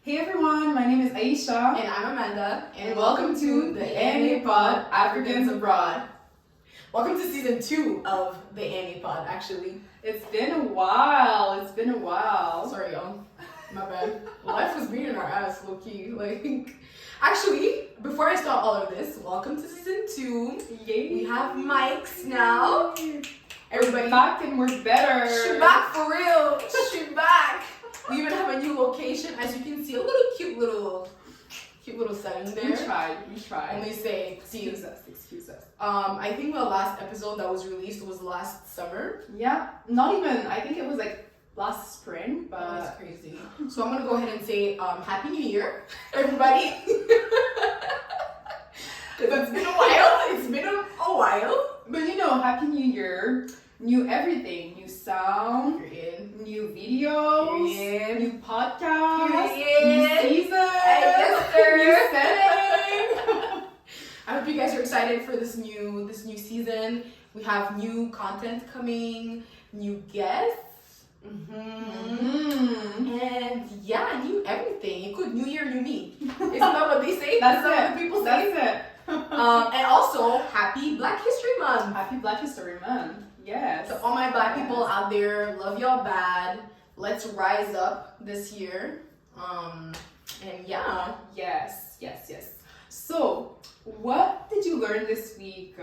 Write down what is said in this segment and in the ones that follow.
Hey everyone, my name is Aisha. And I'm Amanda. And welcome to the Anime Pod, Africans Abroad. Welcome to season 2 of the Anime Pod, actually. It's been a while. Sorry, y'all. My bad. Life was beating our ass, low-key. Actually, before I start all of this, welcome to season 2. Yay. We have mics now. Everybody, we're back and we're better. She's back for real. She's back. We even have a new location. As you can see, a little cute little setting there. We tried. And they say, excuse us. I think the last episode that was released was last summer. Yeah, not even. I think it was last spring, but that's crazy. So I'm gonna go ahead and say Happy New Year, everybody. Because it's been a while. But Happy New Year. New everything, new sound, new videos, new podcast, new season, new setting. I hope you guys are excited for this new season. We have new content coming, new guests, and yeah, new everything. Good New Year, new me. Isn't that what they say? That's Isn't it. What people say? That's it. And also, Happy Black History Month. Happy Black History Month. Yes. So all my black people out there, love y'all bad. Let's rise up this year. And yeah. Yes. So, what did you learn this week?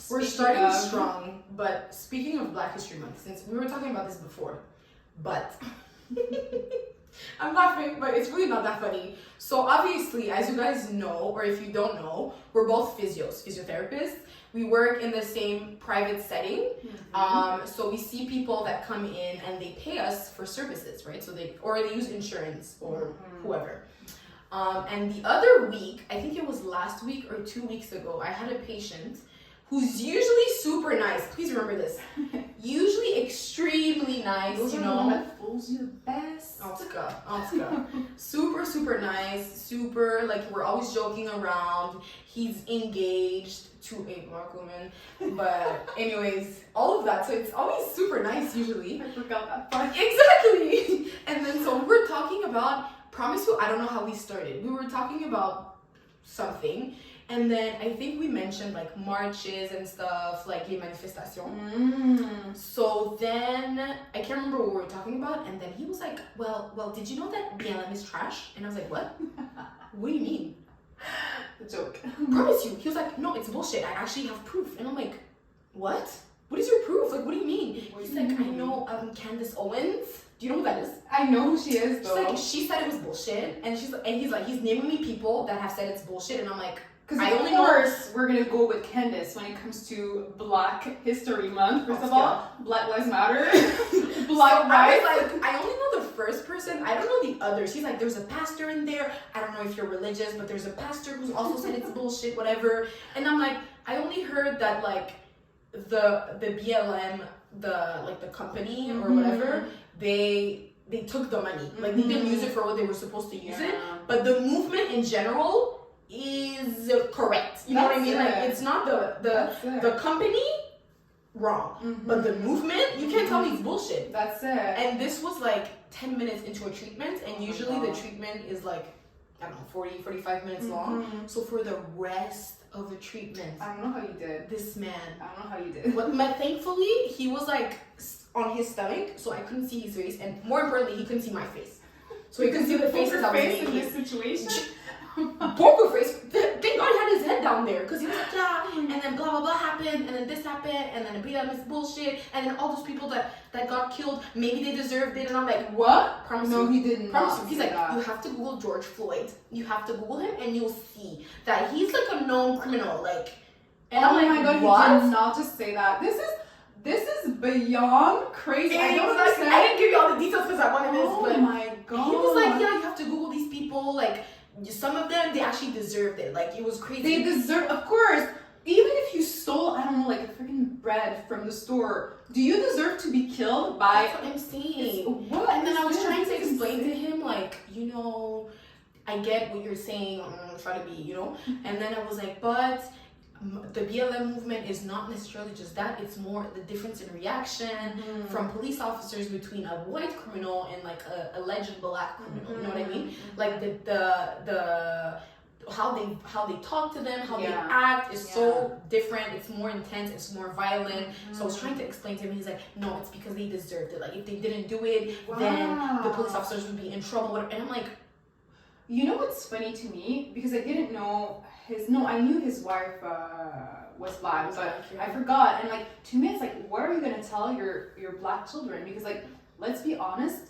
We're starting strong, but speaking of Black History Month, since we were talking about this before, but I'm laughing, but it's really not that funny. So obviously, as you guys know, or if you don't know, we're both physiotherapists. We work in the same private setting. So we see people that come in and they pay us for services, right? So they use insurance or whoever. And the other week, I think it was last week or 2 weeks ago, I had a patient who's usually super nice. Please remember this. Usually extremely nice, Those are the one that fools you the best. Oscar. Super nice. Super, we're always joking around. He's engaged to a black woman. But anyways, all of that. So it's always super nice usually. I forgot that part. Exactly. And then so we're talking about, promise you, I don't know how we started. We were talking about something. And then I think we mentioned marches and stuff, les manifestations. So then I can't remember what we were talking about. And then he was like, well, did you know that BLM is trash? And I was like, what? What do you mean? The joke. Promise you. He was like, no, it's bullshit. I actually have proof. And I'm like, what? What is your proof? What do you mean? He's like, I know Candace Owens. Do you know who that is? I know who she is, though. She said it was bullshit. And he's naming me people that have said it's bullshit. And I'm like, because of course we're gonna go with Candace when it comes to Black History Month. First of all, Black Lives Matter. Black Rights. I only know the first person. I don't know the others. He's like, there's a pastor in there. I don't know if you're religious, but there's a pastor who's also said it's bullshit, whatever. And I'm like, I only heard that the BLM, the company or whatever, they took the money. They didn't use it for what they were supposed to use it. But the movement in general is correct. You know what I mean? It's not the company wrong, but the movement, you can't tell me it's bullshit. That's it. And this was 10 minutes into a treatment, and usually the treatment is 40-45 minutes long. So for the rest of the treatment, I don't know how you did. This man, I don't know how you did. But thankfully, he was on his stomach, so I couldn't see his face, and more importantly, he couldn't see my face. So he couldn't see the faces I was making. In this situation. Poker face. Thank God he had his head down there, because he was like, yeah, and then blah blah blah happened, and then this happened, and then the BLM is bullshit, and then all those people that got killed, maybe they deserved it, and I'm like, what? Promise you. He didn't. Promise you. He's like, you have to Google George Floyd. You have to Google him, and you'll see that he's a known criminal. And I'm like, my God, what? He did not just say that. This is beyond crazy. I don't understand. I didn't give you all the details because I wanted this, but my God. He was like, yeah, you have to Google these people. Some of them, they actually deserved it. It was crazy. They deserve, of course. Even if you stole, I don't know, a freaking bread from the store, do you deserve to be killed by? That's what I'm saying. What? And then I was trying to explain to him, I get what you're saying. Try to be, And then I was like, but the BLM movement is not necessarily just that. It's more the difference in reaction from police officers between a white criminal and like a alleged black criminal. You know what I mean? Like the how they talk to them, how they Yeah. act is Yeah. so different. It's more intense. It's more violent. Mhm. So I was trying to explain to him. He's like, no, it's because they deserved it. Like if they didn't do it, then the police officers would be in trouble. And I'm like, You know what's funny to me? Because I didn't know I knew his wife was black, but I forgot. And like, to me, it's like, what are you gonna tell your black children? Because like, let's be honest,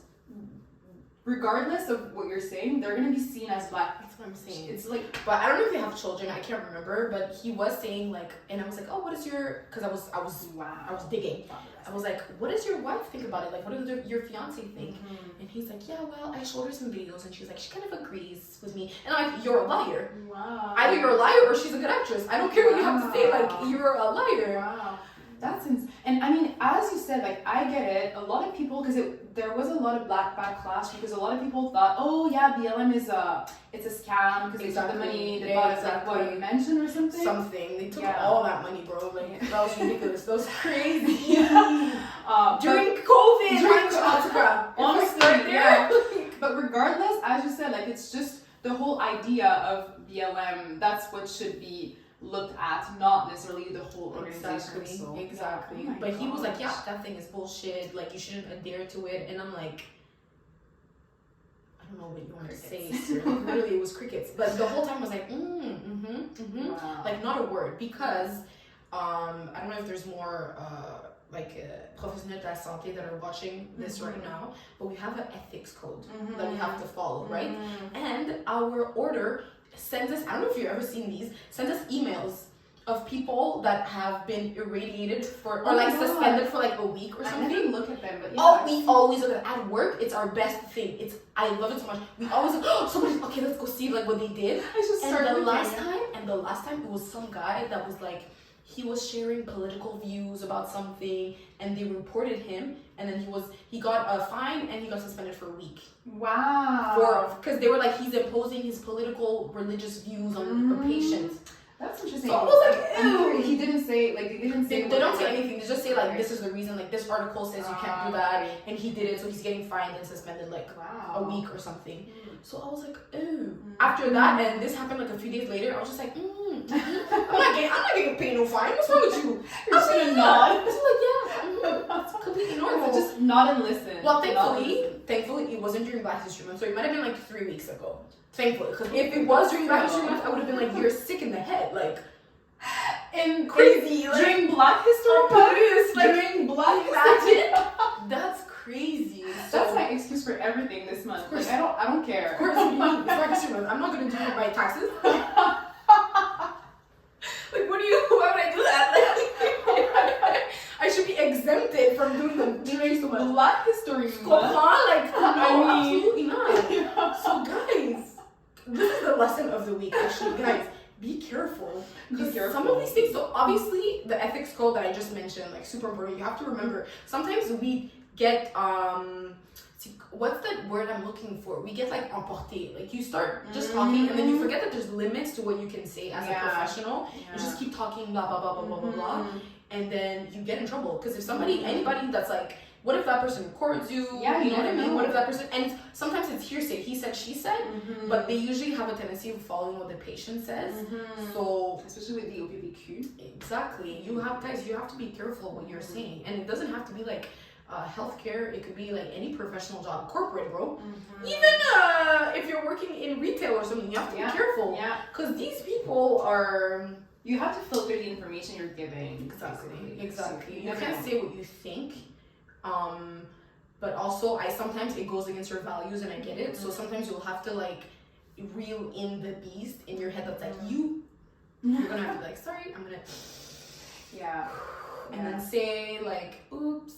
regardless of what you're saying, they're gonna be seen as black. that's what I'm saying. It's like, But I don't know if they have children. I can't remember. But he was saying like, and I was like, oh, what is your? Because I was digging. I was like, what does your wife think about it? Like, what does your fiance think? Mhm. And he's like, yeah, well, I showed her some videos, and she's like, she kind of agrees with me. And I'm like, you're a liar. Wow. Either you're a liar or she's a good actress. I don't care what you have to say. Like, you're a liar. Wow. That's and I mean, as you said, like, I get it. A lot of people, because there was a lot of black backlash, because a lot of people thought, oh yeah, BLM is it's a scam because they took the money, they bought like what, a mansion or something. They took Yeah. all that money, bro. Like that was ridiculous. That was crazy. During But- COVID, during honestly, honestly, yeah. But regardless, as you said, like, it's just the whole idea of BLM. That's what should be looked at, not necessarily the whole organization. Exactly. Oh my But he was like, yeah, gosh. that thing is bullshit. Like, you shouldn't adhere to it. And I'm like, I don't know what you want to say, sir. Literally, it was crickets. But the whole time I was like, Wow. like not a word, because I don't know if there's more professionnels de la santé that are watching this right now, but we have an ethics code that we have to follow, right? And our order sends us, I don't know if you've ever seen these, sends us emails of people that have been irradiated for, or like suspended for like a week or I something. never look at them, but yeah. Oh, we always look at work. It's our best thing. I love it so much. We always like, oh, somebody, okay, let's go see like what they did. I just And started the looking last at time it was some guy that was like, he was sharing political views about something, and they reported him, and then he got a fine and he got suspended for a week. Wow. Because they were like, he's imposing his political religious views on a patient. That's interesting. So I was like, ew. He didn't say, like, they didn't say. They don't say anything. They just say like, Okay. this is the reason. Like, this article says you can't do that, and he did it, so he's getting fined and suspended like a week or something. So I was like, ew. After that, and this happened like a few days later, I was just like, I'm not getting paid no fine. What's wrong with you? You're just gonna nod. I was like, yeah, it's completely normal. Just nod and listen. Well, thankfully, it wasn't during Black History Month, so it might have been like 3 weeks ago. Thankfully, because if it was during Black History Month, I would have been like, you're sick in the head, like. And Crazy, like, during Black History Month, like, during Black History Month. That's crazy. So, That's my excuse for everything this month. Like, I don't care. of course, it's Black History Month. I'm not gonna do my taxes. Like, why would I do that? Like, I should be exempted from doing so much. Black History Month. Like, no, I mean- absolutely not. So, guys, this is the lesson of the week, actually. Guys, be careful. Be careful. Some of these things, so obviously, the ethics code that I just mentioned, like, super important. You have to remember, sometimes we get, what's the word I'm looking for? We get like emporté. Like, you start just talking, and then you forget that there's limits to what you can say as a professional. Yeah. You just keep talking, blah, blah, blah, blah, blah, blah, blah. And then you get in trouble. Because if anybody that's like, what if that person records you? Yeah, you know what I mean? know. What if that person, and sometimes it's hearsay, he said, she said, but they usually have a tendency of following what the patient says. So, especially with the OPPQ. exactly. You have to be careful what you're saying. And it doesn't have to be like healthcare, it could be like any professional job, corporate, bro. Even if you're working in retail or something, you have to be careful. Yeah. Because these people are. You have to filter the information you're giving. Exactly. You never can't know. say what you think. But also, sometimes it goes against your values, and I get it. So sometimes you'll have to like reel in the beast in your head that's like you're gonna have to be like, sorry, I'm gonna. Yeah. And then say like, oops.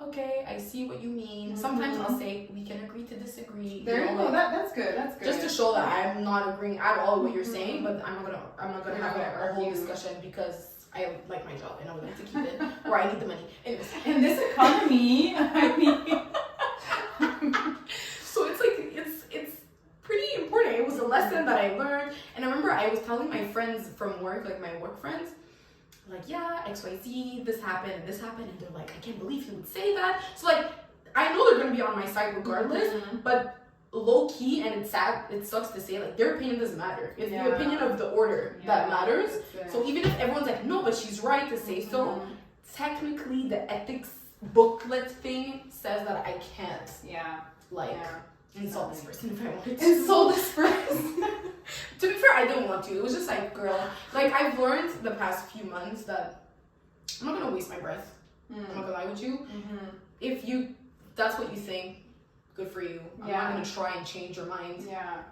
Okay, I see what you mean. Sometimes I'll say we can agree to disagree. There you go. Like, That's good. That's good. just to show that I'm not agreeing at all with what you're saying, but I'm not gonna have a whole discussion because I like my job and I would like to keep it, or I need the money. Anyways. In this economy, I mean. So it's like it's pretty important. It was a lesson that I learned, and I remember I was telling my friends from work, like my work friends. Like, yeah, XYZ, this happened, and they're like, I can't believe he would say that. So, like, I know they're gonna be on my side regardless, but low key, and it's sad, it sucks to say, like, their opinion doesn't matter. It's the opinion of the order that matters. So even if everyone's like, no, but she's right to say so, technically the ethics booklet thing says that I can't, insult this person if I wanted to. Insult this person. To be fair, I didn't want to. It was just like, girl, like, I've learned the past few months that I'm not gonna waste my breath. I'm not gonna lie with you. If that's what you think, good for you. I'm not gonna try and change your mind.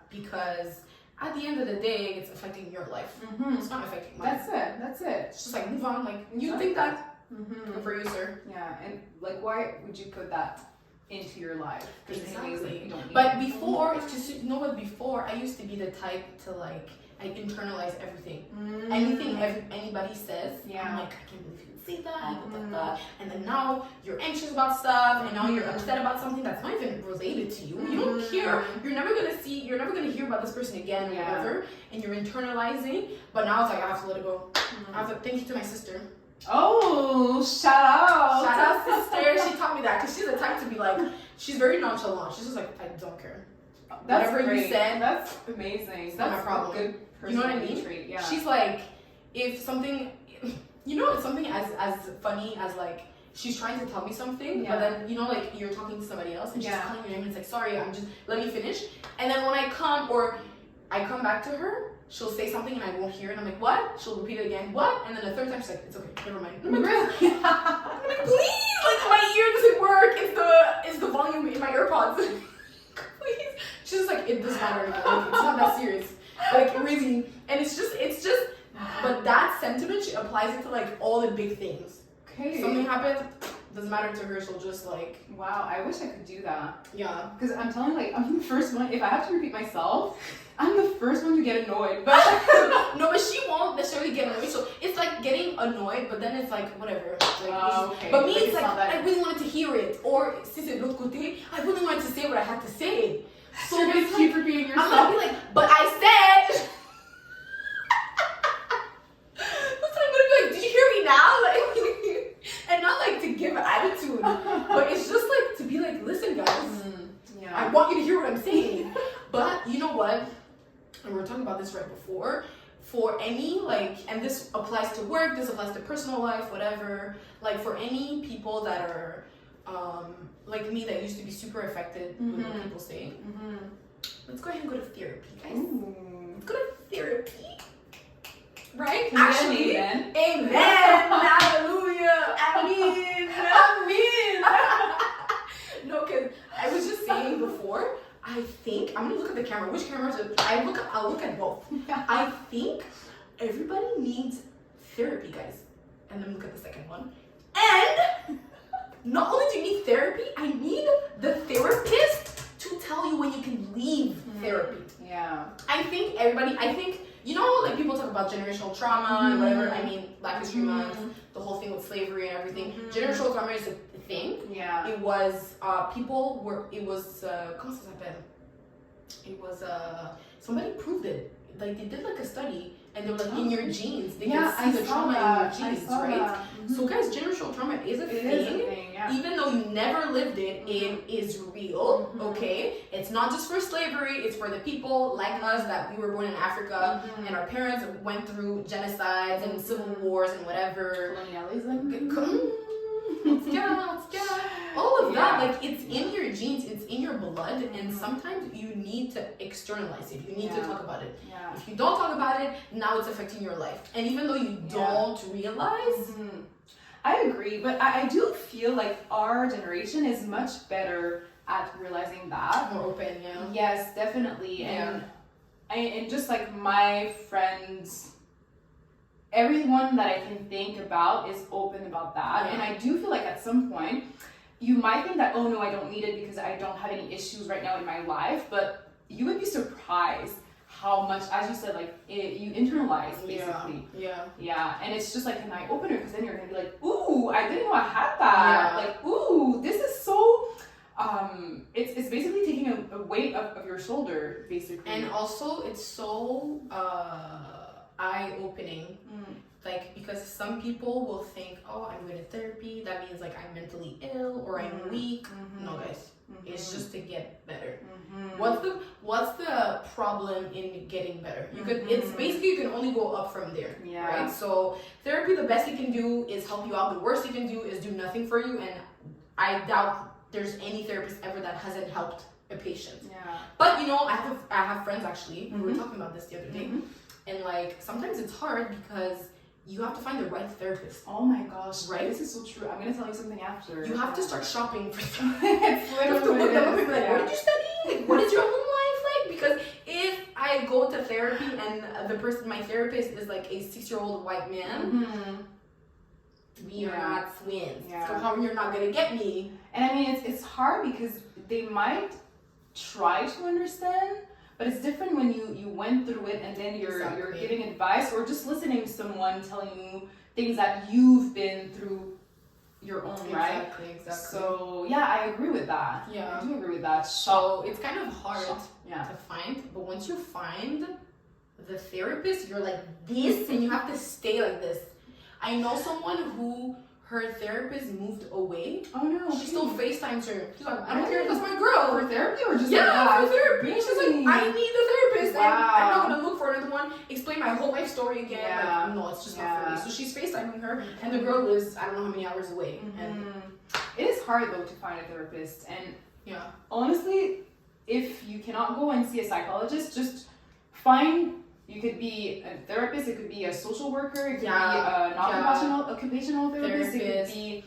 Because at the end of the day, it's affecting your life. It's not affecting mine. That's it. It's just like, move on. Like, you think that? Good for you, sir. Yeah, and like, why would you put that into your life? Exactly. But before, you know what? Before, I used to be the type to like, I internalize everything. Anything anybody says, I'm like, I can't believe you would say that. And then now you're anxious about stuff, and now you're upset about something that's not even related to you. You don't care. You're never gonna hear about this person again or whatever, and you're internalizing. But now it's like, I have to let it go. I have to thank you to my sister. Oh, shout out sister. She taught me that because she's the type to be like, she's very nonchalant. She's just like, I don't care. That's whatever great. you said, that's amazing. That's not my problem. Good you know what I mean? trait. Yeah. She's like, if something, it's something as funny as like, she's trying to tell me something, but then like you're talking to somebody else and she's calling your name and it's like, sorry, let me finish. And then when I come back to her, she'll say something and I won't hear it. I'm like, what? She'll repeat it again. What? And then the third time she's like, it's okay, never mind. I'm like, please, like my ear doesn't work. It's the volume in my AirPods. Please. She's just like, it doesn't matter anymore. Like, it's not that serious. Like, really. And it's just, but that sentiment, she applies it to like all the big things. Okay. Something happens, doesn't matter to her, she'll just like. Wow, I wish I could do that. Yeah. Because I'm telling you, like, I'm the first one, if I have to repeat myself, I'm the first one to get annoyed. But no, but she won't necessarily get annoyed. So it's like getting annoyed, but then it's like whatever. Like, okay. But me, it's like I really wanted to hear it, or si c'est de l'autre côté, I really wanted to say what I had to say. So you're gonna keep repeating yourself. I'm gonna be like, but I said. That's what I'm gonna be like. Did you hear me now? Like, and not like to give attitude, but it's just like to be like, listen, guys. I want you to hear what I'm saying. But you know what? And we were talking about this right before. For any, like, and this applies to work, this applies to personal life, whatever. Like, for any people that are, like me, that used to be super affected with what people say, let's go ahead and go to therapy, guys. Let's go to therapy. Right? Actually, amen. Hallelujah. Amen. No, because I was just saying before, I think, I'm gonna look at the camera. Which camera is it? I'll look at both. I think everybody needs therapy, guys. And then look at the second one. And not only do you need therapy, I need the therapist to tell you when you can leave therapy. Yeah. I think like people talk about generational trauma and whatever. I mean, Black History Month, the whole thing with slavery and everything. Generational trauma is a thing. Yeah. It was, comment ça s'appelle? It was, somebody proved it. Like, they did like a study and they were like, in your genes, they can see the trauma in your genes, right? So guys, generational trauma is a thing. Even though you never lived it, it is real, okay? It's not just for slavery, it's for the people like us that we were born in Africa and our parents went through genocides and civil wars and whatever. Colonialism. Let's go. All of that, like, it's in your genes, it's in your blood, and sometimes you need to externalize it. You need to talk about it. Yeah. If you don't talk about it, now it's affecting your life. And even though you don't realize, I agree, but I do feel like our generation is much better at realizing that. More open, Yes, definitely. And just like my friends, everyone that I can think about is open about that. And I do feel like at some point, you might think that, oh no, I don't need it because I don't have any issues right now in my life, but you would be surprised how much, as you said, like, you internalize, basically. Yeah, and it's just like an eye-opener, because then you're going to be like, ooh, I didn't know I had that. Like, ooh, this is so, it's basically taking a weight of your shoulder, basically. And also, it's so eye-opening. Like, because some people will think, oh, I'm going to therapy, that means like I'm mentally ill or I'm weak. No, guys, It's just to get better. Mm-hmm. What's the problem in getting better? You could it's basically you can only go up from there. Yeah. Right? So therapy, the best it can do is help you out. The worst it can do is do nothing for you, and I doubt there's any therapist ever that hasn't helped a patient. Yeah. But you know, I have friends actually. We were talking about this the other day, and like sometimes it's hard because you have to find the right therapist. Oh my gosh, right? This is so true. I'm gonna tell you something after. You have to start shopping for It's you have to literally look them up and what it be like, is. what did you study? Like, what is your home life like? Because if I go to therapy and the person, my therapist, is like a 6-year-old white man, we are not twins. Yeah. So how you're not gonna get me? And I mean, it's hard because they might try to understand, but it's different when you went through it and then you're giving advice or just listening to someone telling you things that you've been through your own, right? Exactly. So yeah, I agree with that. Yeah. I do agree with that. So it's kind of hard Yeah. to find, but once you find the therapist, you're like this, and you have to stay like this. I know someone who her therapist moved away. Oh no. She still FaceTimes her. She's like, I don't care if that's my girl. For therapy or just Yeah, like that? for therapy. She's like, I need a therapist. Wow. And I'm not gonna look for another one. Explain my whole life story again. Yeah. Like, no, it's just not for me. So she's FaceTiming her, and the girl lives I don't know how many hours away. And it is hard though to find a therapist, and yeah, honestly, if you cannot go and see a psychologist, just find. You could be a therapist. It could be a social worker. It could be a occupational therapist. It could be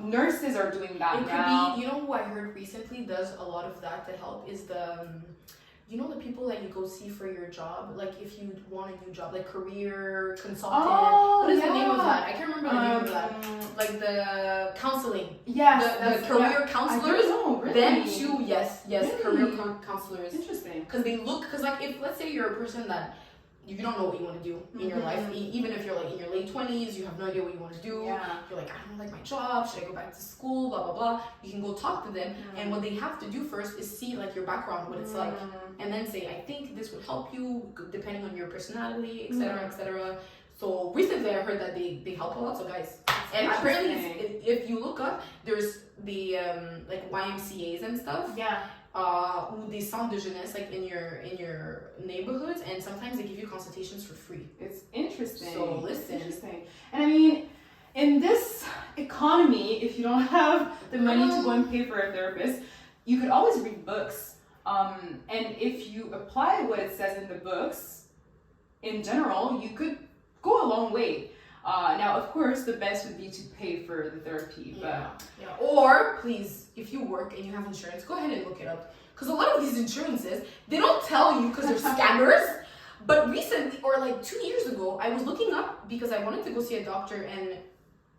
nurses are doing that it now. could be. You know who I heard recently does a lot of that to help is the. You know the people that you go see for your job, like if you want a new job, like career consultant. Oh, what is the name of that? I can't remember the name of that. Like the counseling. Yes, the career counselors. I don't know, really. Them too. Yes, Really? career counselors. Interesting. Because they look, because like if let's say you're a person that you don't know what you want to do in your life, even if you're like in your late 20s, you have no idea what you want to do. Yeah. You're like, I don't like my job. Should I go back to school? Blah blah blah. You can go talk to them, and what they have to do first is see like your background, what it's like, and then say, I think this would help you depending on your personality, etc., etc. So recently, I heard that they help a lot. So guys, and apparently, if you look up, there's the like YMCA's and stuff. Yeah. Ou des centres de jeunesse like in your neighborhoods, and sometimes they give you consultations for free. It's interesting. So listen. Interesting. And I mean, in this economy, if you don't have the money to go and pay for a therapist, you could always read books. And if you apply what it says in the books, in general, you could go a long way. Now, of course, the best would be to pay for the therapy. But Or, please, if you work and you have insurance, go ahead and look it up. Because a lot of these insurances, they don't tell you because they're scammers. But recently, or like 2 years ago, I was looking up because I wanted to go see a doctor, and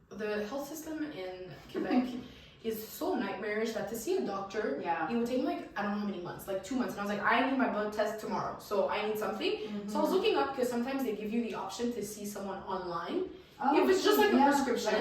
the health system in Quebec is so nightmarish that to see a doctor, it would take me like, I don't know how many months, like 2 months. And I was like, I need my blood test tomorrow, so I need something. So I was looking up because sometimes they give you the option to see someone online. If it's just like a prescription.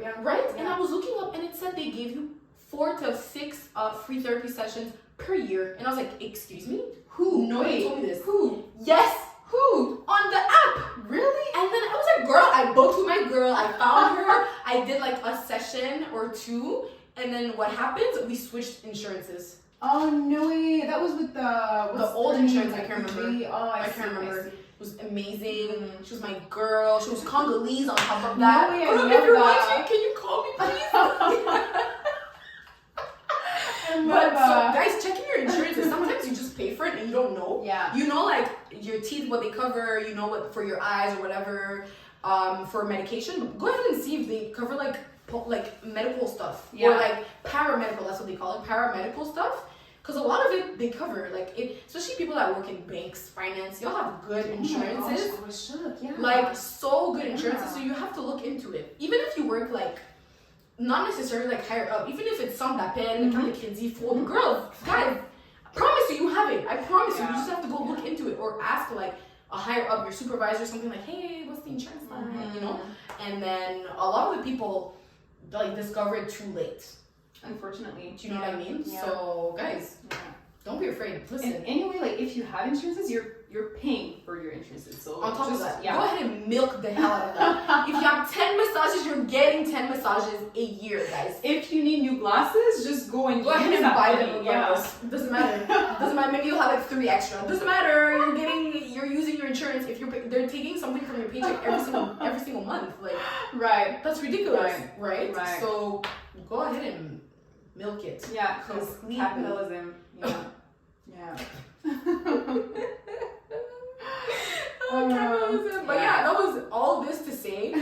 Like right? And I was looking up and it said they gave you 4 to 6 free therapy sessions per year. And I was like, excuse me? Who? No one told me this. Who? Yes! Who? On the app! Really? And then I was like, girl, I booked with my girl, I found her, I did like a session or 2, and then what happens? We switched insurances. Oh no way! That was with the old insurance. I can't remember. Oh, I can't remember. It was amazing. She was my girl. She was Congolese on top of that. No way, I girl, love if you're that. watching, can you call me, please? But so, guys, checking your insurances. Sometimes you just pay for it and you don't know. Yeah. You know, like your teeth, what they cover. You know what for your eyes or whatever. For medication, go ahead and see if they cover like medical stuff or like paramedical. That's what they call it, paramedical stuff. Because a lot of it they cover, like it, especially people that work in banks, finance. Y'all have good insurances. Oh my gosh, I should. Like so good insurances. So you have to look into it. Even if you work like. Not necessarily like higher up, even if it's some d'appel, kind of kidsy for the girl, guys, I promise you have it. I promise you just have to go look into it or ask like a higher up, your supervisor, something like, hey, what's the insurance line, you know? And then a lot of the people like discover it too late. Unfortunately. Do you know what I mean? Yeah. So guys, Don't be afraid. Listen. And anyway, like if you have insurances, you're paying for your insurances. So on top of that, yeah. go ahead and milk the hell out of that. If you have 10 massages, you're getting 10 massages a year, guys. If you need new glasses, just go ahead and buy money. them. Yeah, doesn't matter. Doesn't matter. Maybe you'll have like 3 extra. Doesn't matter. You're using your insurance. If they're taking something from your paycheck every single month, like right, that's ridiculous, right? Right. So go ahead and milk it. Yeah, because capitalism. Yeah, yeah. Capitalism. But yeah, that was all this to say.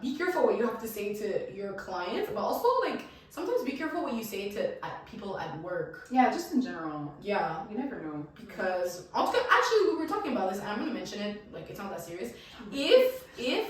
Be careful what you have to say to your clients, but also like sometimes be careful what you say to people at work. Yeah, just in general. Yeah, you never know. Because actually, we were talking about this, and I'm gonna mention it. Like it's not that serious. If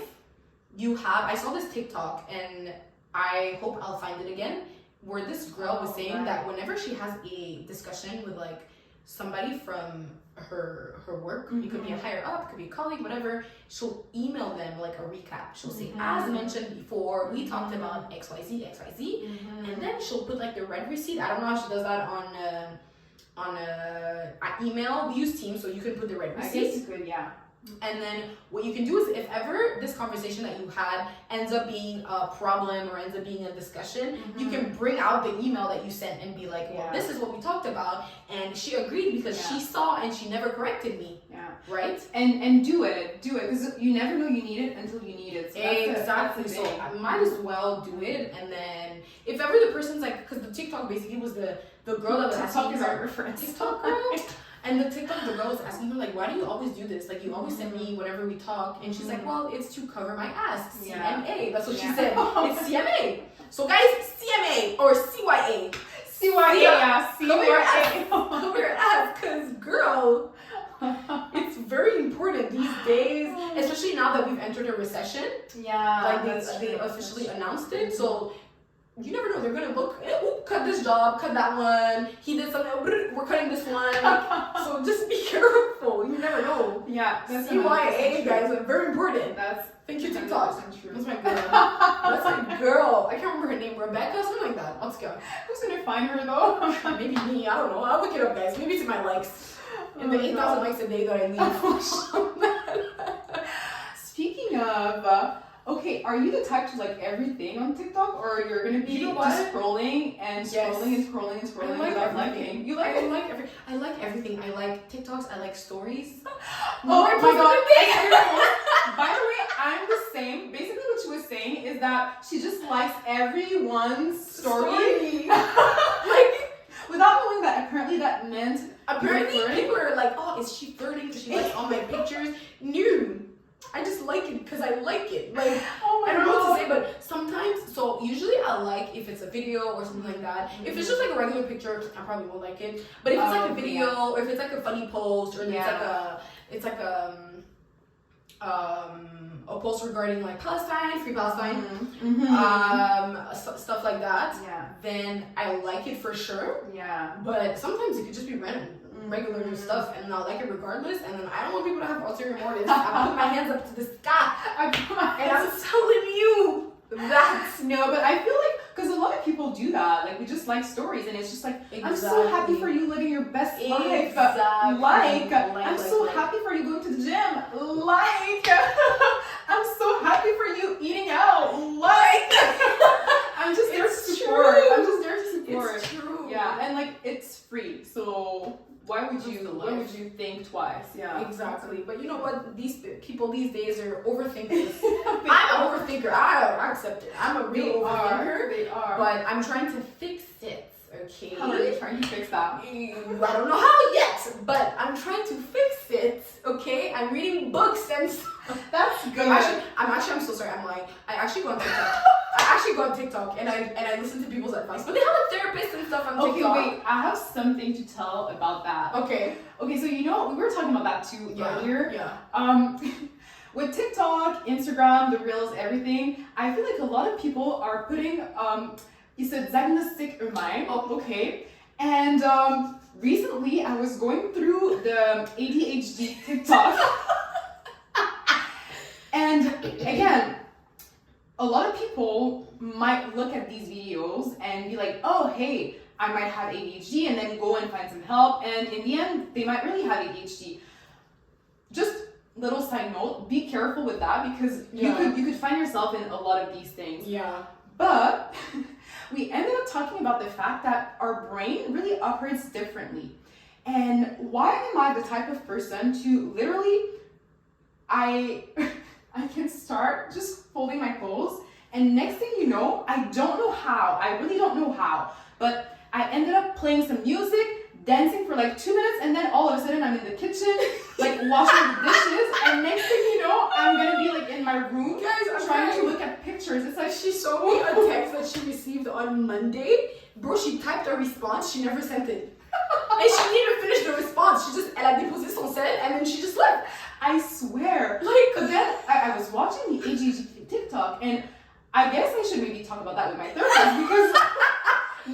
you have, I saw this TikTok, and I hope I'll find it again, where this girl was saying that whenever she has a discussion with like somebody from her work, it could be a higher up, could be a colleague, whatever, she'll email them like a recap. She'll say, as mentioned before, we talked about XYZ, and then she'll put like the red receipt. I don't know how she does that on email. We use Teams, so you can put the red receipt. I guess you could, yeah. And then what you can do is, if ever this conversation that you had ends up being a problem or ends up being a discussion, you can bring out the email that you sent and be like, well, this is what we talked about, and she agreed because she saw and she never corrected me. Yeah. Right? And do it, because you never know you need it until you need it. So exactly. So I might as well do it, and then if ever the person's like, because the TikTok basically was the girl that was asking her TikTok girl. And the TikTok, the girl was asking her, like, why do you always do this? Like, you always send me whenever we talk. And she's like, well, it's to cover my ass. CMA. That's what she said. It's CMA. So, guys, CMA or CYA. CYA, yeah. Cover your ass. Because, girl, it's very important these days, especially now that we've entered a recession. Yeah. Like, they officially announced it. So, you never know, they're gonna look, cut this job, cut that one, he did something, we're cutting this one. So just be careful, you never know. Yeah, that's CYA, guys, are very important. Thank you, TikTok. That's my girl. That's my girl. I can't remember her name, Rebecca, something like that. Let's go. Who's gonna find her though? Maybe me, I don't know. I'll look it up, guys. Maybe it's in my likes. In the 8,000 likes a day that I leave. Speaking of, okay, are you the type to like everything on TikTok, or you're gonna be just scrolling and scrolling without liking? You like everything. I like everything. I like TikToks. I like stories. Oh my god! By the way, I'm the same. Basically, what she was saying is that she just likes everyone's story. Like, without knowing that apparently that meant people are like, oh, is she flirting because she likes all my pictures? No. I just like it because I like it. Like, I don't know what to say, but sometimes, so usually I like if it's a video or something like that. If it's just like a regular picture, I probably won't like it. But if it's like a video, or if it's like a funny post, or it's like a post regarding like Palestine, free Palestine, stuff like that, then I like it for sure. Yeah. But sometimes it could just be random. Regular stuff, and I'll like it regardless, and then I don't want people to have ulterior motives. I put my hands up to the sky, and I'm telling you that. No, but I feel like, because a lot of people do that, like we just like stories, and it's just like, I'm so happy for you living your best life. I'm so happy for you going to the gym. I'm so happy for you eating out. I'm just there to support. It's true. Yeah, and like it's free, so why would you think twice? Yeah, exactly. But you know what? These people these days are overthinkers. I'm an overthinker. I accept it. I'm a real overthinker. They are. But I'm trying to fix it. Okay. How are you trying to fix that? I don't know how yet, but I'm trying to fix it. Okay. I'm reading books and stuff. That's good. I'm so sorry. I'm lying. I actually go on TikTok. and I listen to people's advice. But they have a therapist and stuff on TikTok. Okay, wait. I have something to tell about that. Okay, so you know we were talking about that too earlier. Yeah. With TikTok, Instagram, the Reels, everything, I feel like a lot of people are putting you said diagnostic remind. Oh, okay. And recently I was going through the ADHD TikTok. And again, a lot of people might look at these videos and be like, oh, hey, I might have ADHD and then go and find some help, and in the end they might really have ADHD. Just little side note, be careful with that, because you could find yourself in a lot of these things. Yeah. But we ended up talking about the fact that our brain really operates differently. And why am I the type of person to literally, I can start just folding my clothes, and next thing you know, I don't know how, I really don't know how, but I ended up playing some music, dancing for like 2 minutes, and then all of a sudden I'm in the kitchen, like washing the dishes, and next thing you know, I'm gonna be like in my room, guys, trying to look at pictures. It's like, she showed me a text that she received on Monday. Bro, she typed a response, she never sent it. And she didn't even finish the response. She just, elle a déposé son sel, and then she just left. I swear. Like, then I was watching the AGG TikTok, and I guess I should maybe talk about that with my therapist, because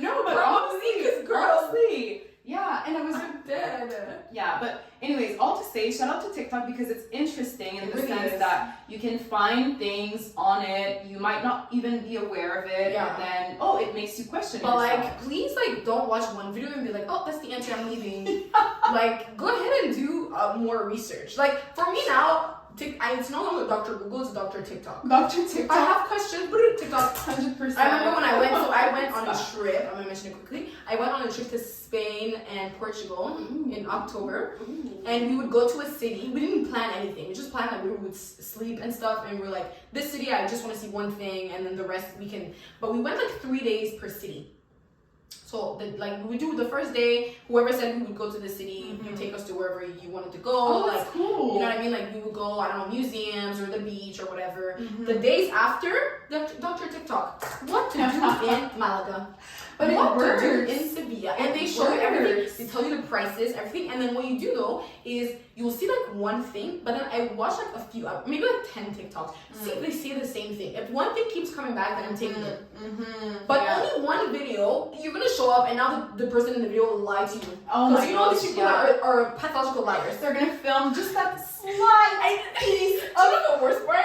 no, but honestly, yeah, and I was dead. Yeah, but anyways, all to say, shout out to TikTok, because it's interesting in the sense that you can find things on it, you might not even be aware of it, and then it makes you question but yourself. Like, please, like, don't watch one video and be like, oh, that's the answer, I'm leaving. Like, go ahead and do more research. Like, for me now, it's no longer Dr. Google, it's Dr. TikTok. Dr. TikTok. I have questions, but TikTok. 100%. I remember when I went on a trip, I'm gonna mention it quickly. I went on a trip to Spain and Portugal in October. And we would go to a city. We didn't plan anything. We just planned that we would sleep and stuff. And we were like, this city, I just want to see one thing, and then the rest we can. But we went like 3 days per city. So we would do the first day, whoever said we would go to the city, you take us to wherever you wanted to go. Oh, that's cool. You know what I mean? Like, we would go, I don't know, museums or the beach or whatever. The days after, Dr. TikTok, what to do in Malaga. But what to do in Sevilla. And they show you everything. They tell you the prices, everything. And then what you do though is you'll see like one thing, but then I watch like a few, maybe like 10 TikToks. See if they say the same thing. If one thing keeps coming back, then I'm taking it. But only one video, you're gonna show up and now the person in the video will lie to you. Oh my god. Because you know these people are pathological liars. They're gonna film just that slight piece. You know the worst part?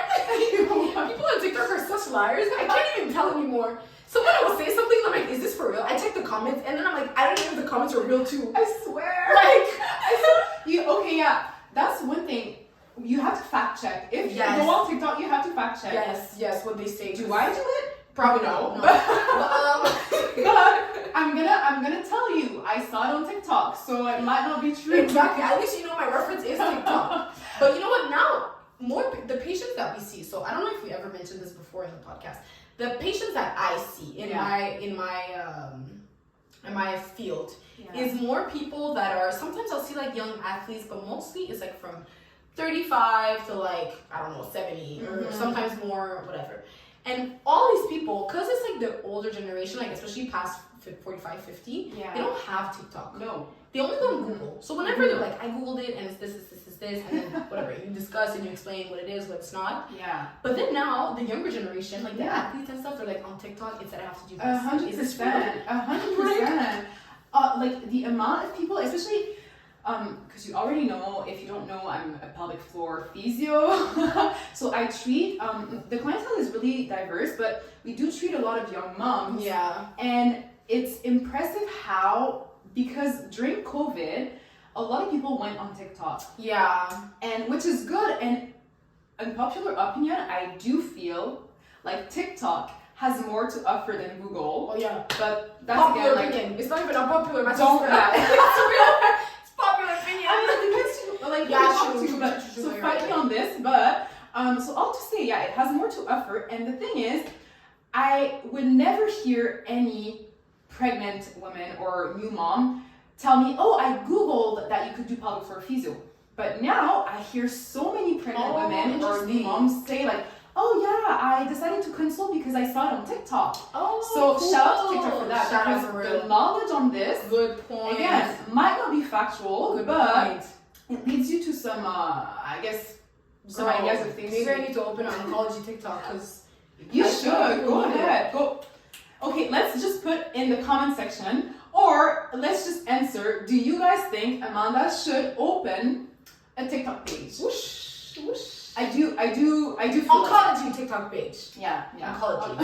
People on TikTok are such liars. I can't even tell anymore. Someone will say something, I'm like, is this for real? I check the comments, and then I'm like, I don't know if the comments are real too. I swear. That's one thing. You have to fact check. If you go on TikTok, you have to fact check. Yes, what they say. Do I do it? Probably no. But I'm gonna tell you, I saw it on TikTok, so it might not be true. Exactly. At least you know my reference is TikTok. But you know what? Now, the patients that we see. So I don't know if we ever mentioned this before in the podcast. The patients that I see in my field is more people that are, sometimes I'll see like young athletes, but mostly it's like from 35 to like, I don't know, 70 or sometimes more, whatever. And all these people, because it's like the older generation, like especially past 45, 50, they don't have TikTok. No. They only go on Google. So whenever they're like, I Googled it and it's this, and then whatever, you discuss and you explain what it is, what it's not. Yeah. But then now, the younger generation, like the athletes and stuff, they're like on TikTok, it's that I have to do this. 100%. 100%. Like the amount of people, especially, because you already know, if you don't know, I'm a pelvic floor physio. So I treat, the clientele is really diverse, but we do treat a lot of young moms. Yeah. And it's impressive how, because during COVID, a lot of people went on TikTok. Yeah. And which is good. And unpopular opinion, I do feel like TikTok has more to offer than Google. Oh yeah. But that's popular again, opinion. It's not even unpopular. Don't. It's popular opinion. So fight me on this. But so all to say, it has more to offer. And the thing is, I would never hear any pregnant woman or new mom tell me, oh, I Googled that you could do pelvic floor physio. But now I hear so many pregnant women or new moms say like, oh yeah, I decided to consult because I saw it on TikTok. Oh, so cool. Shout out to TikTok for that. Shout because out for the knowledge on this, good point. Again, might not be factual, but point. It leads you to some, I guess, some ideas of things. Maybe I need to open an oncology TikTok because you should. Go ahead. Go. Okay, let's just put in the comment section, or let's just answer. Do you guys think Amanda should open a TikTok page? Whoosh, whoosh. I do feel oncology TikTok page. Yeah. Oncology.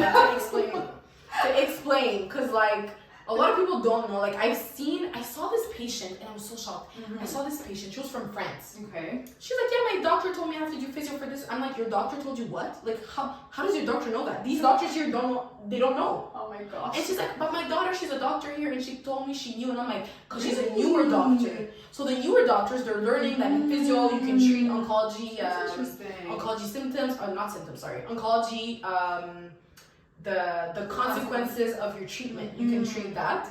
To explain, because like a lot of people don't know. Like I saw this patient and I was so shocked. I saw this patient. She was from France. Okay. She's like, yeah, my doctor told me I have to do physio for this. I'm like, your doctor told you what? Like how does your doctor know that? These doctors here don't know. They don't know. Oh my gosh. And she's like, but my daughter, she's a doctor here, and she told me she knew. And I'm like, because she's a newer doctor. So the newer doctors, they're learning that in physio you can treat oncology, oncology symptoms, or not symptoms, sorry, oncology, the consequences of your treatment. You can treat that.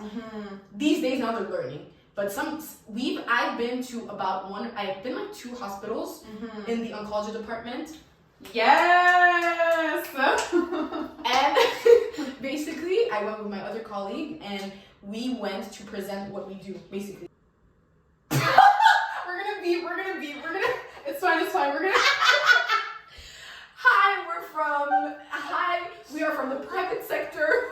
These days now they're learning. But I've been like 2 hospitals in the oncology department. Yes! And basically, I went with my other colleague and we went to present what we do, basically. It's fine, we're gonna. We are from the private sector.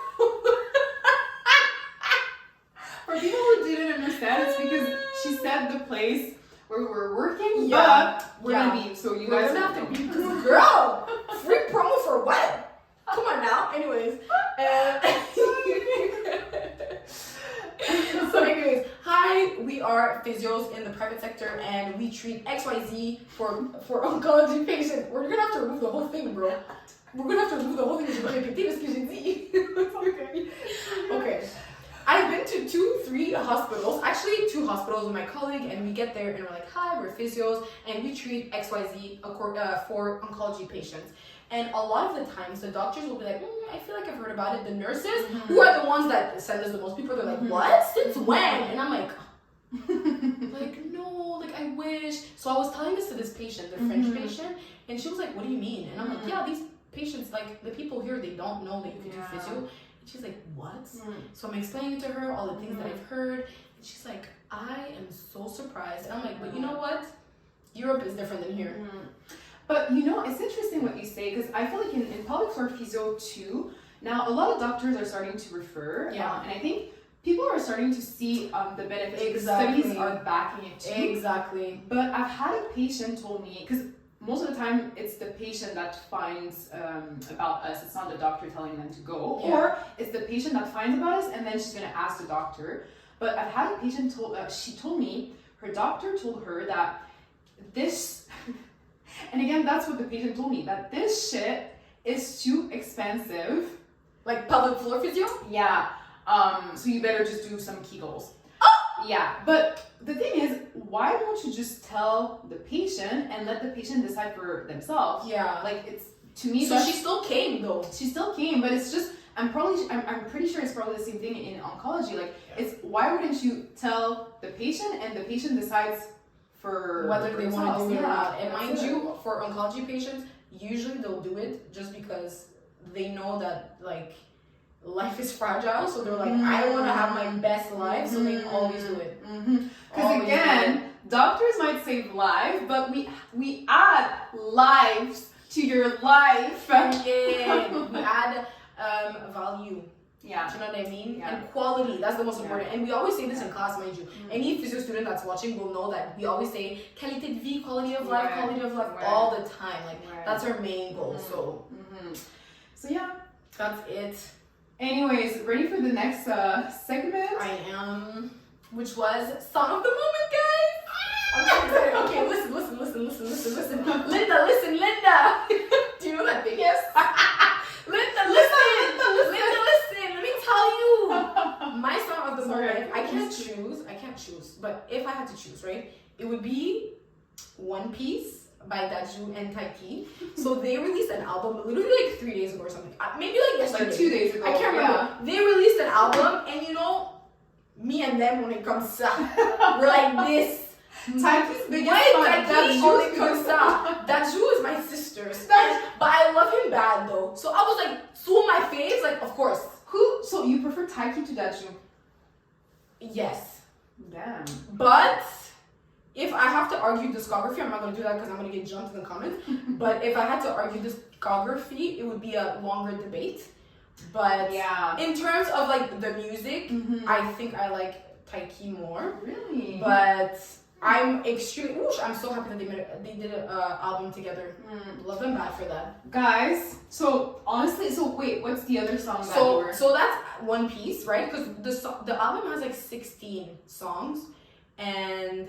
For people who didn't understand, it's because she said the place where we were working, Yeah. but we're gonna be, so you We're guys gonna have to be, because girl, free promo for what? Come on now. Anyways, so anyways, hi, we are physios in the private sector and we treat XYZ for oncology patients. We're gonna have to remove the whole thing, bro. We're gonna have to remove the whole thing. Je vais répéter parce que j'ai dit. Okay. I've been to 3 hospitals, actually 2 hospitals with my colleague, and we get there and we're like, hi, we're physios and we treat XYZ for oncology patients. And a lot of the times the doctors will be like, I feel like I've heard about it. The nurses, who are the ones that send us the most people, they're like, what? Since when? And I'm like, no, like I wish. So I was telling this to this patient, the French patient, and she was like, what do you mean? And I'm like, yeah, these patients, like the people here, they don't know that you can do physio. And she's like, what? So I'm explaining to her all the things that I've heard, and she's like, I am so surprised. And I'm like, but you know what? Europe is different than here. But you know, it's interesting what you say, because I feel like in public for physio too, now a lot of doctors are starting to refer, and I think people are starting to see the benefits. Exactly. Studies are backing it too. Exactly. But I've had a patient told me, because most of the time it's the patient that finds about us, it's not the doctor telling them to go, or it's the patient that finds about us and then she's going to ask the doctor. But I've had a patient she told me her doctor told her that this and again, that's what the patient told me, that this shit is too expensive. Like public floor physio? Yeah. So you better just do some Kegels. Yeah. But the thing is, why don't you just tell the patient and let the patient decide for themselves? Yeah. Like it's, to me, so she still came though. She still came, but it's just, I'm pretty sure it's probably the same thing in oncology. Like it's, why wouldn't you tell the patient and the patient decides for whether they want to do it or not. And mind you, you, for oncology patients, usually they'll do it just because they know that like life is fragile. So they're like, I don't want to have my best life, so they always do it. Because again, doctors might save lives, but we add lives to your life. Yeah, we add value. Yeah. Do you know what I mean? Yeah. And quality, that's the most important. And we always say this in class, mind you. Any physio student that's watching will know that we always say qualité de vie, quality of life, all the time. Like that's our main goal. So yeah, that's it. Anyways, ready for the next segment? I am, which was song of the moment, guys. I'm so excited. Okay, listen. Linda. Do you know that thing? Yes. Linda, listen. Let me tell you. My song of the moment, I can't choose. But if I had to choose, right, it would be One Piece by Daju and Taiki. So they released an album literally like 3 days ago or something. Maybe like yesterday. Like 2 days ago. I can't remember. They released an album, and you know, me and them when it comes to, we're like this. Taiki's biggest fan. Daju is my sister. But I love him bad though. So I was like, so my face, like, of course. So you prefer Taiki to Daju? Yes. Damn. But if I have to argue discography, I'm not going to do that because I'm going to get jumped in the comments. But if I had to argue discography, it would be a longer debate. But in terms of like the music, I think I like Taiki more. Really? But I'm extremely. Ooh, I'm so happy that they did an album together. Love them bad for that, guys. So honestly, so wait, what's the other song? So that's One Piece, right? Because the album has like 16 songs, and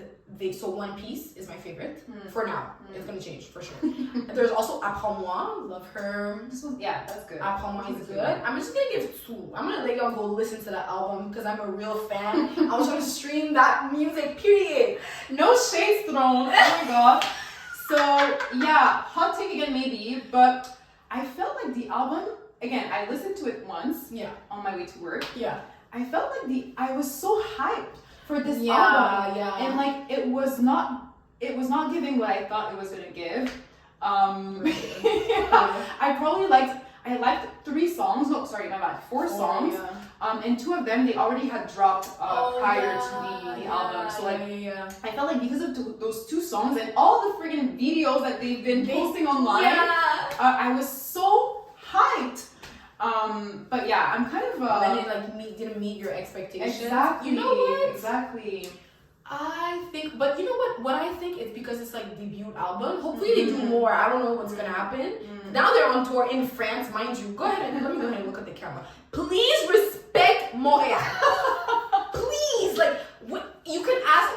so One Piece is my favorite for now. It's gonna change for sure. And there's also Apprends-moi, love her. Yeah, that's good. Apprends-moi is good. I'm just gonna give 2. I'm gonna let y'all go listen to that album because I'm a real fan. I was gonna stream that music. Period. No shades thrown. Oh my god. So yeah, hot take again maybe, but I felt like the album again. I listened to it once. Yeah. On my way to work. Yeah. I felt like I was so hyped for this album. Yeah. And like it was not giving what I thought it was gonna give. I liked 3 songs. No, sorry, my bad. 4 songs. Yeah. And 2 of them they already had dropped prior to the album. So like I felt like because of those 2 songs and all the friggin' videos that they've been posting online, I was so hyped. But yeah, I'm kind of then it didn't meet your expectations. Exactly. You know what? Exactly. I think, but you know what? What I think is because it's like debut album. Hopefully they do more. I don't know what's gonna happen. Now they're on tour in France, mind you. Go ahead and let me go ahead and look at the camera. Please respect Montreal. Please, like you can ask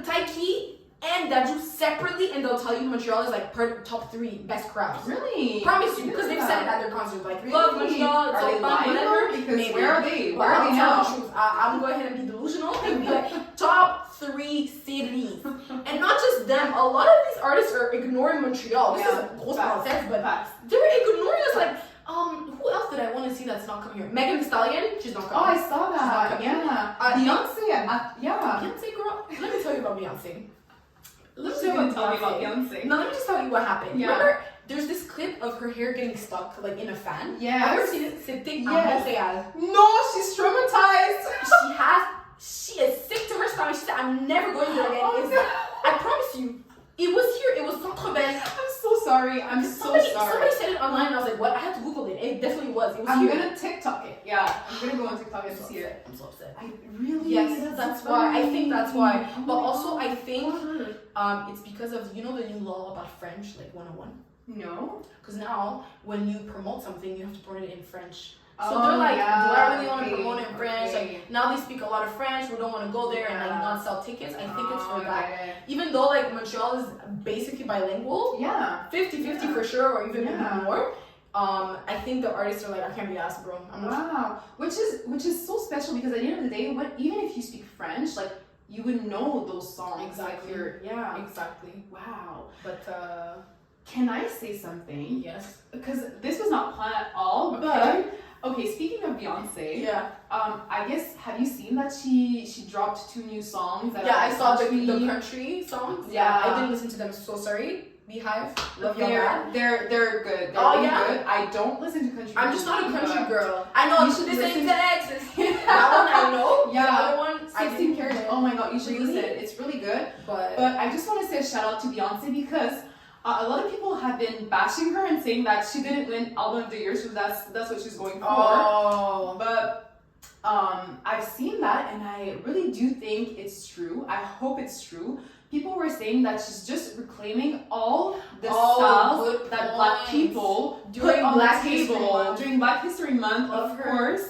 Taiki and Daju separately, and they'll tell you Montreal is like top 3 best crowds. Really? Promise you, because they've said it at their concerts. Like, really? Love Montreal, it's so fun, whatever. Because maybe. where are they? But Where are they now? The truth. I'm going to ahead and be delusional and be like, top 3 cities. And not just them, a lot of these artists are ignoring Montreal. This is grosse parenthèse, but they're ignoring us. Like, who else did I want to see that's not coming here? Megan Thee Stallion, she's not coming. Oh, I saw that. Yeah. Beyonce, yeah. Beyonce, girl. Let me tell you about Beyonce. Let me tell you about Beyonce. Now let me just tell you what happened. Yeah. Remember, there's this clip of her hair getting stuck like in a fan. Yeah. Have you ever seen it? C'était à Montréal. No, she's traumatized. She is sick to her stomach. She said, I'm never going there again. Oh, I promise you, it was here. It was Centre Bell. I'm so sorry. Somebody said it online and I was like, what? I had to Google it. It definitely was. It was I'm here. gonna TikTok it. Yeah. I'm gonna go on TikTok and see it. I'm so upset. I really? Yes, that's so why. I think that's why. Oh But also, God. I think it's because of, the new law about French, like 101. No. Because now, when you promote something, you have to promote it in French. So Oh, they're like, yeah, do I really want to okay, promote in French? okay. Like, now they speak a lot of French. We don't want to go there and like Yeah. not sell tickets. I think it's for that. Okay. Even though like Montreal is basically bilingual, Yeah. 50-50 for sure, or even Yeah. more. I think the artists are like, I can't be asked, bro. Wow. Which is so special because at the end of the day, even if you speak French, like you would know those songs. Exactly. Like Exactly. wow. But Can I say something? yes. Because this was not planned at all, Okay. but okay, speaking of Beyonce, Yeah. I guess have you seen that she dropped 2 new songs? That Yeah, are I saw the country? country songs. Yeah. I didn't listen to them. So sorry. Beehive. Love y'all. They're good. They're Oh, really yeah? good. I don't listen to country. I'm just not a country but- girl. I know You should this listen ain't to- Texas. That one I know. Yeah. The other one, 16 carats. Oh my god, you should Really? listen. It's really good. But But I just want to say a shout out to Beyonce because a lot of people have been bashing her and saying that she didn't win Album of the Year, so that's what she's going for. oh, But I've seen that and I really do think it's true. I hope it's true. People were saying that she's just reclaiming all the styles good that Black points. people During put on Black the History table Month. during Black History Month, of course.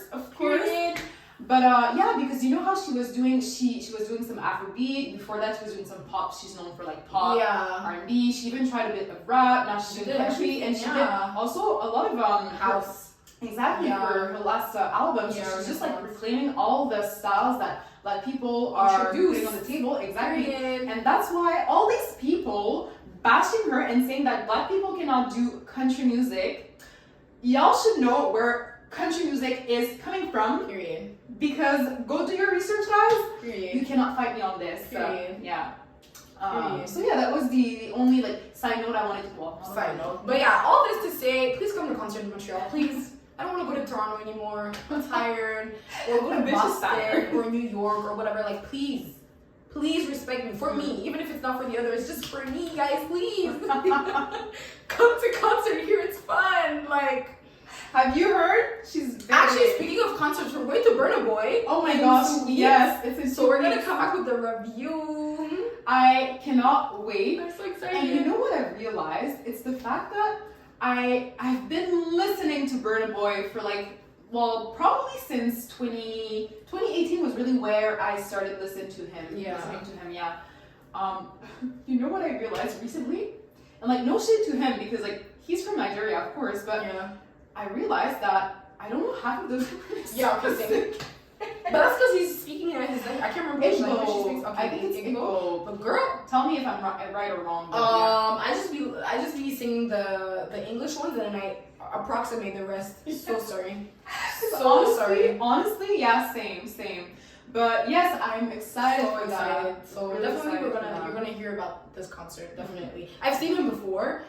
But yeah, because you know how she was doing some Afrobeat. Before that, she was doing some pop. She's known for like pop, Yeah. R&B. She even tried a bit of rap. Now she's She doing did country, and she did yeah. also a lot of House. Exactly Yeah. for her last album. So Yeah, she's just like response. reclaiming all the styles that Black people are putting on the table. Exactly. Period. And that's why all these people bashing her and saying that Black people cannot do country music, y'all should know where country music is coming from. Period. Because go do your research, guys. Period. You cannot fight me on this. Period. Yeah. Period. So yeah, that was the only like side note I wanted to. Well, Side note. But yeah, all this to say, please come to concert in Montreal, please. I don't want to go to Toronto anymore. I'm tired. Or go to Bitch is tired. Boston or New York or whatever. Like, please. Please respect me. For me. Even if it's not for the others, just for me, guys, please. Come to concert here. It's fun. Like, have you heard? She's very... actually, speaking of concerts, we're going to Burna Boy. Oh my in gosh, 2 weeks. yes. It's in So 2 we're going to weeks. come back with the review. I cannot wait. I'm so excited. And you know what I realized? It's the fact that I've been listening to Burna Boy for like, well, probably since 2018 was really where I started listening to him. Yeah. You know what I realized recently? And like, no shade to him because like he's from Nigeria, of course, but I realized that I don't know half of those lyrics. Yeah, okay, but that's because he's speaking in his language. I can't remember which language he speaks. Okay, I think it's Igbo. But girl, tell me if I'm right or wrong. But I just be singing the English ones and then I approximate the rest. So sorry. Sorry. Honestly, yeah, same. But yes, I'm excited for that. So really definitely excited you're gonna hear about this concert. Definitely. I've seen him before.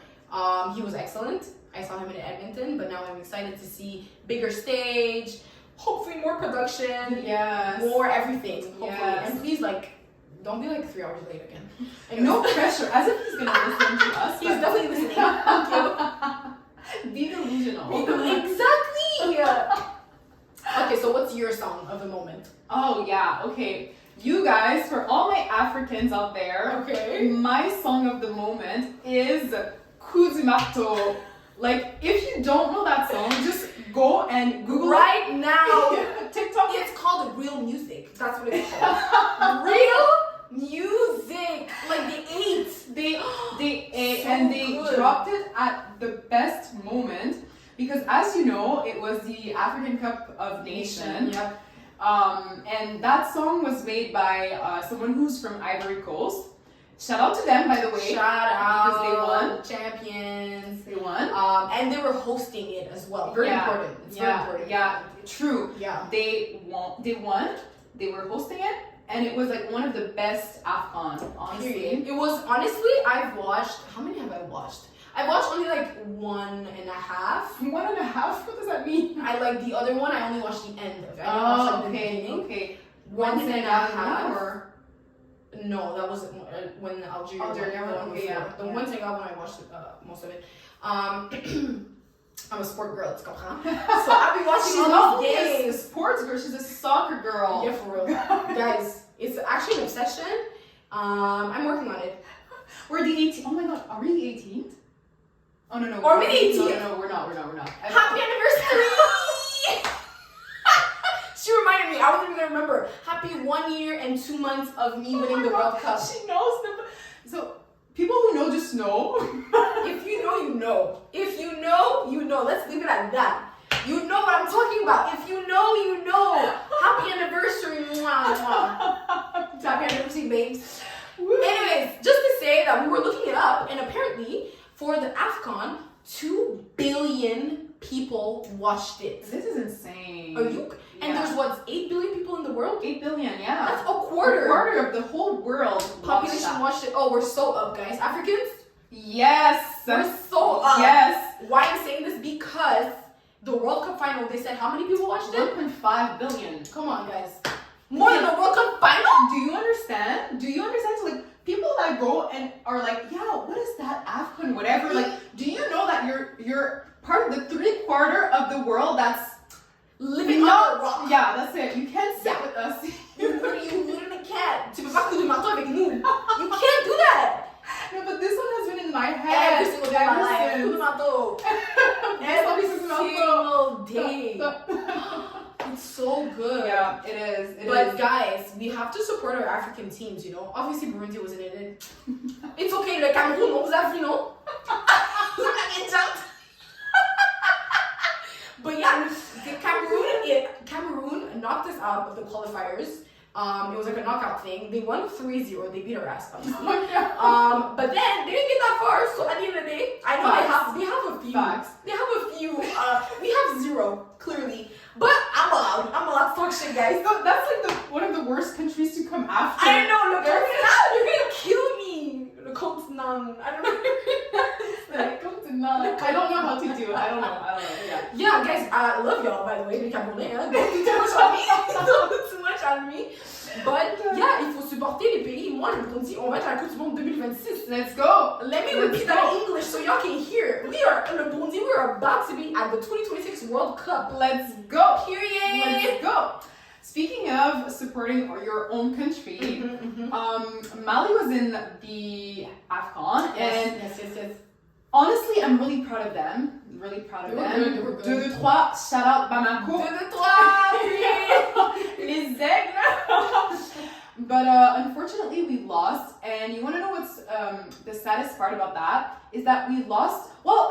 He was excellent. I saw him in Edmonton, but now I'm excited to see bigger stage. Hopefully more production. Yes. More everything. Hopefully. Yes. And please, like, don't be like 3 hours late again. Anyways. No pressure. As if he's gonna listen to us. He's definitely listening. Thank you. Be delusional. Exactly. Okay, so what's your song of the moment? Oh yeah. Okay. You guys, for all my Africans out there, okay, my song of the moment is Coup, marteau. Like, if you don't know that song, just go and Google right now. TikTok. It's called real music. That's what it's called. Real music. Like they ate so and they dropped it at the best moment because, as you know, it was the African Cup of Nations. Yep. And that song was made by someone who's from Ivory Coast. Shout out to them, by the way. Shout out. Because they won. Champions. They won. And they were hosting it as well. Very important. It's very important. Yeah, true. Yeah. They won. They were hosting it. And it was like one of the best AFCON, honestly. It was, honestly, I've watched, how many have I watched? I watched only like 1.5. 1.5? What does that mean? I like the other one, I only watched the end of it. I didn't watch like, the beginning. Okay. 1.5. Or? No, that was when Algeria won. Okay, yeah. The one thing I when I watched most of it. I'm a sport girl, tu comprends? So I've been watching all these She's games. a sports girl, she's a soccer girl. Yeah, for real. Guys, it's actually an obsession. I'm working on it. We're the 18th. Oh my god, are we the 18th? Oh no. Are we the 18th? No, we're not. Happy anniversary! She reminded me, I wasn't even gonna remember. Happy 1 year and 2 months of me winning the World Cup. She knows so people who know just know. If you know, you know. If you know, you know. Let's leave it at that. You know what I'm talking about. If you know, you know. Happy anniversary. Mwah, mwah. Happy anniversary, babes. Anyways, just to say that we were looking it up, and apparently for the AFCON, 2 billion people watched it. This is insane. Are you? And there's what, 8 billion people in the world? 8 billion, yeah. That's a quarter. A quarter of the whole world. Population watched it. Oh, we're so up, guys. Africans? Yes. We're so up. Yes. Why I'm saying this? Because the World Cup final, they said how many people watched it? 1.5 billion. Come on, guys. More than the World Cup final? Do you understand? So, like, people that go and are like, yeah, what is that AFCON, whatever? Like, do you know that you're part of the 3/4 of the world that's living on the rock? Yeah, that's it. You can't sit with us. You literally can't. Tu peux pas couper du marteau avec nous. You can't do that. No, but this one has been in my head every single day of my life. Coup de marteau. Every single day. It's so good. Yeah, it is. But guys, we have to support our African teams, you know. Obviously, Burundi wasn't in it. It's okay. Le Cameroun, on vous a vu, non? But yeah, Cameroon knocked us out of the qualifiers. It was like a knockout thing. They won 3-0. They beat our ass, obviously. But then they didn't get that far. So at the end of the day, I know they have a few. Facts. They have a few. We have 0, clearly. But I'm allowed to talk shit, guys. So that's like one of the worst countries to come after. I know. Look, you're gonna kill me. Le continent. I don't know. I don't know how to do it. I don't know. Yeah, guys, I love y'all, by the way, les Camerounais. Don't do too much on me. Don't do too much on me. But yeah, il faut supporter les pays. Moi, le Burundi, on va être à la Coupe du Monde 2026. Let's go. Let me repeat that in English so y'all can hear. Le Burundi, we're about to be at the 2026 World Cup. Let's go. Period. Let's go. Speaking of supporting your own country, Mali was in the AFCON, and yes. honestly, I'm really proud of them. Really proud of them. They were good. 2, 2, 3, shout out Bamako. 2, 2, 3, Les aigles. But unfortunately, we lost. And you want to know what's the saddest part about that? Is that we lost. Well,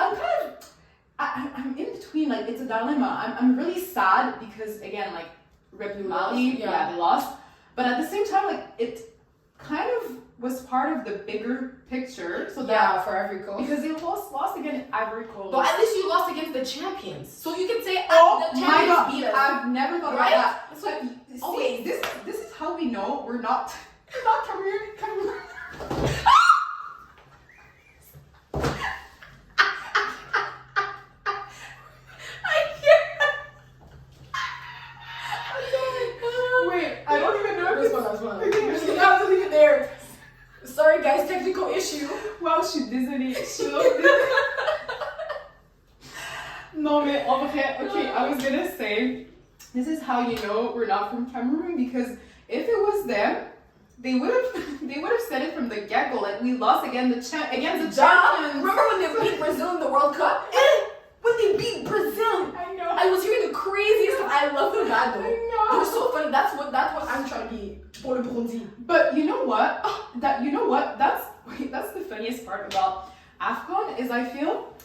I'm in between. Like, it's a dilemma. I'm really sad because, again, like, Rep Mali, yeah, they lost. But at the same time, like, it kind of was part of the bigger picture. So that for Ivory Coast. because they lost against Ivory Coast. But at least you lost against the champions. So you can say, the my champions God, beat us. I've never thought about that. So see, always. this is how we know we're not Cameroon. Wait, I don't even know if This one. You have to leave it there. Sorry guys, technical issue. Wow, je suis désolée. Non mais en vrai, okay, I was gonna say, this is how you know we're not from Cameroon, because if it was them, they would have said it from the get-go. Like, we lost against the champions. Remember when they beat Brazil in the World Cup? When they beat Brazil, I know. I was hearing the craziest. I love the bad though. I know. It was so funny. That's what I'm trying to be. Pour le Burundi. But you know what? That's the funniest part about AFCON is I feel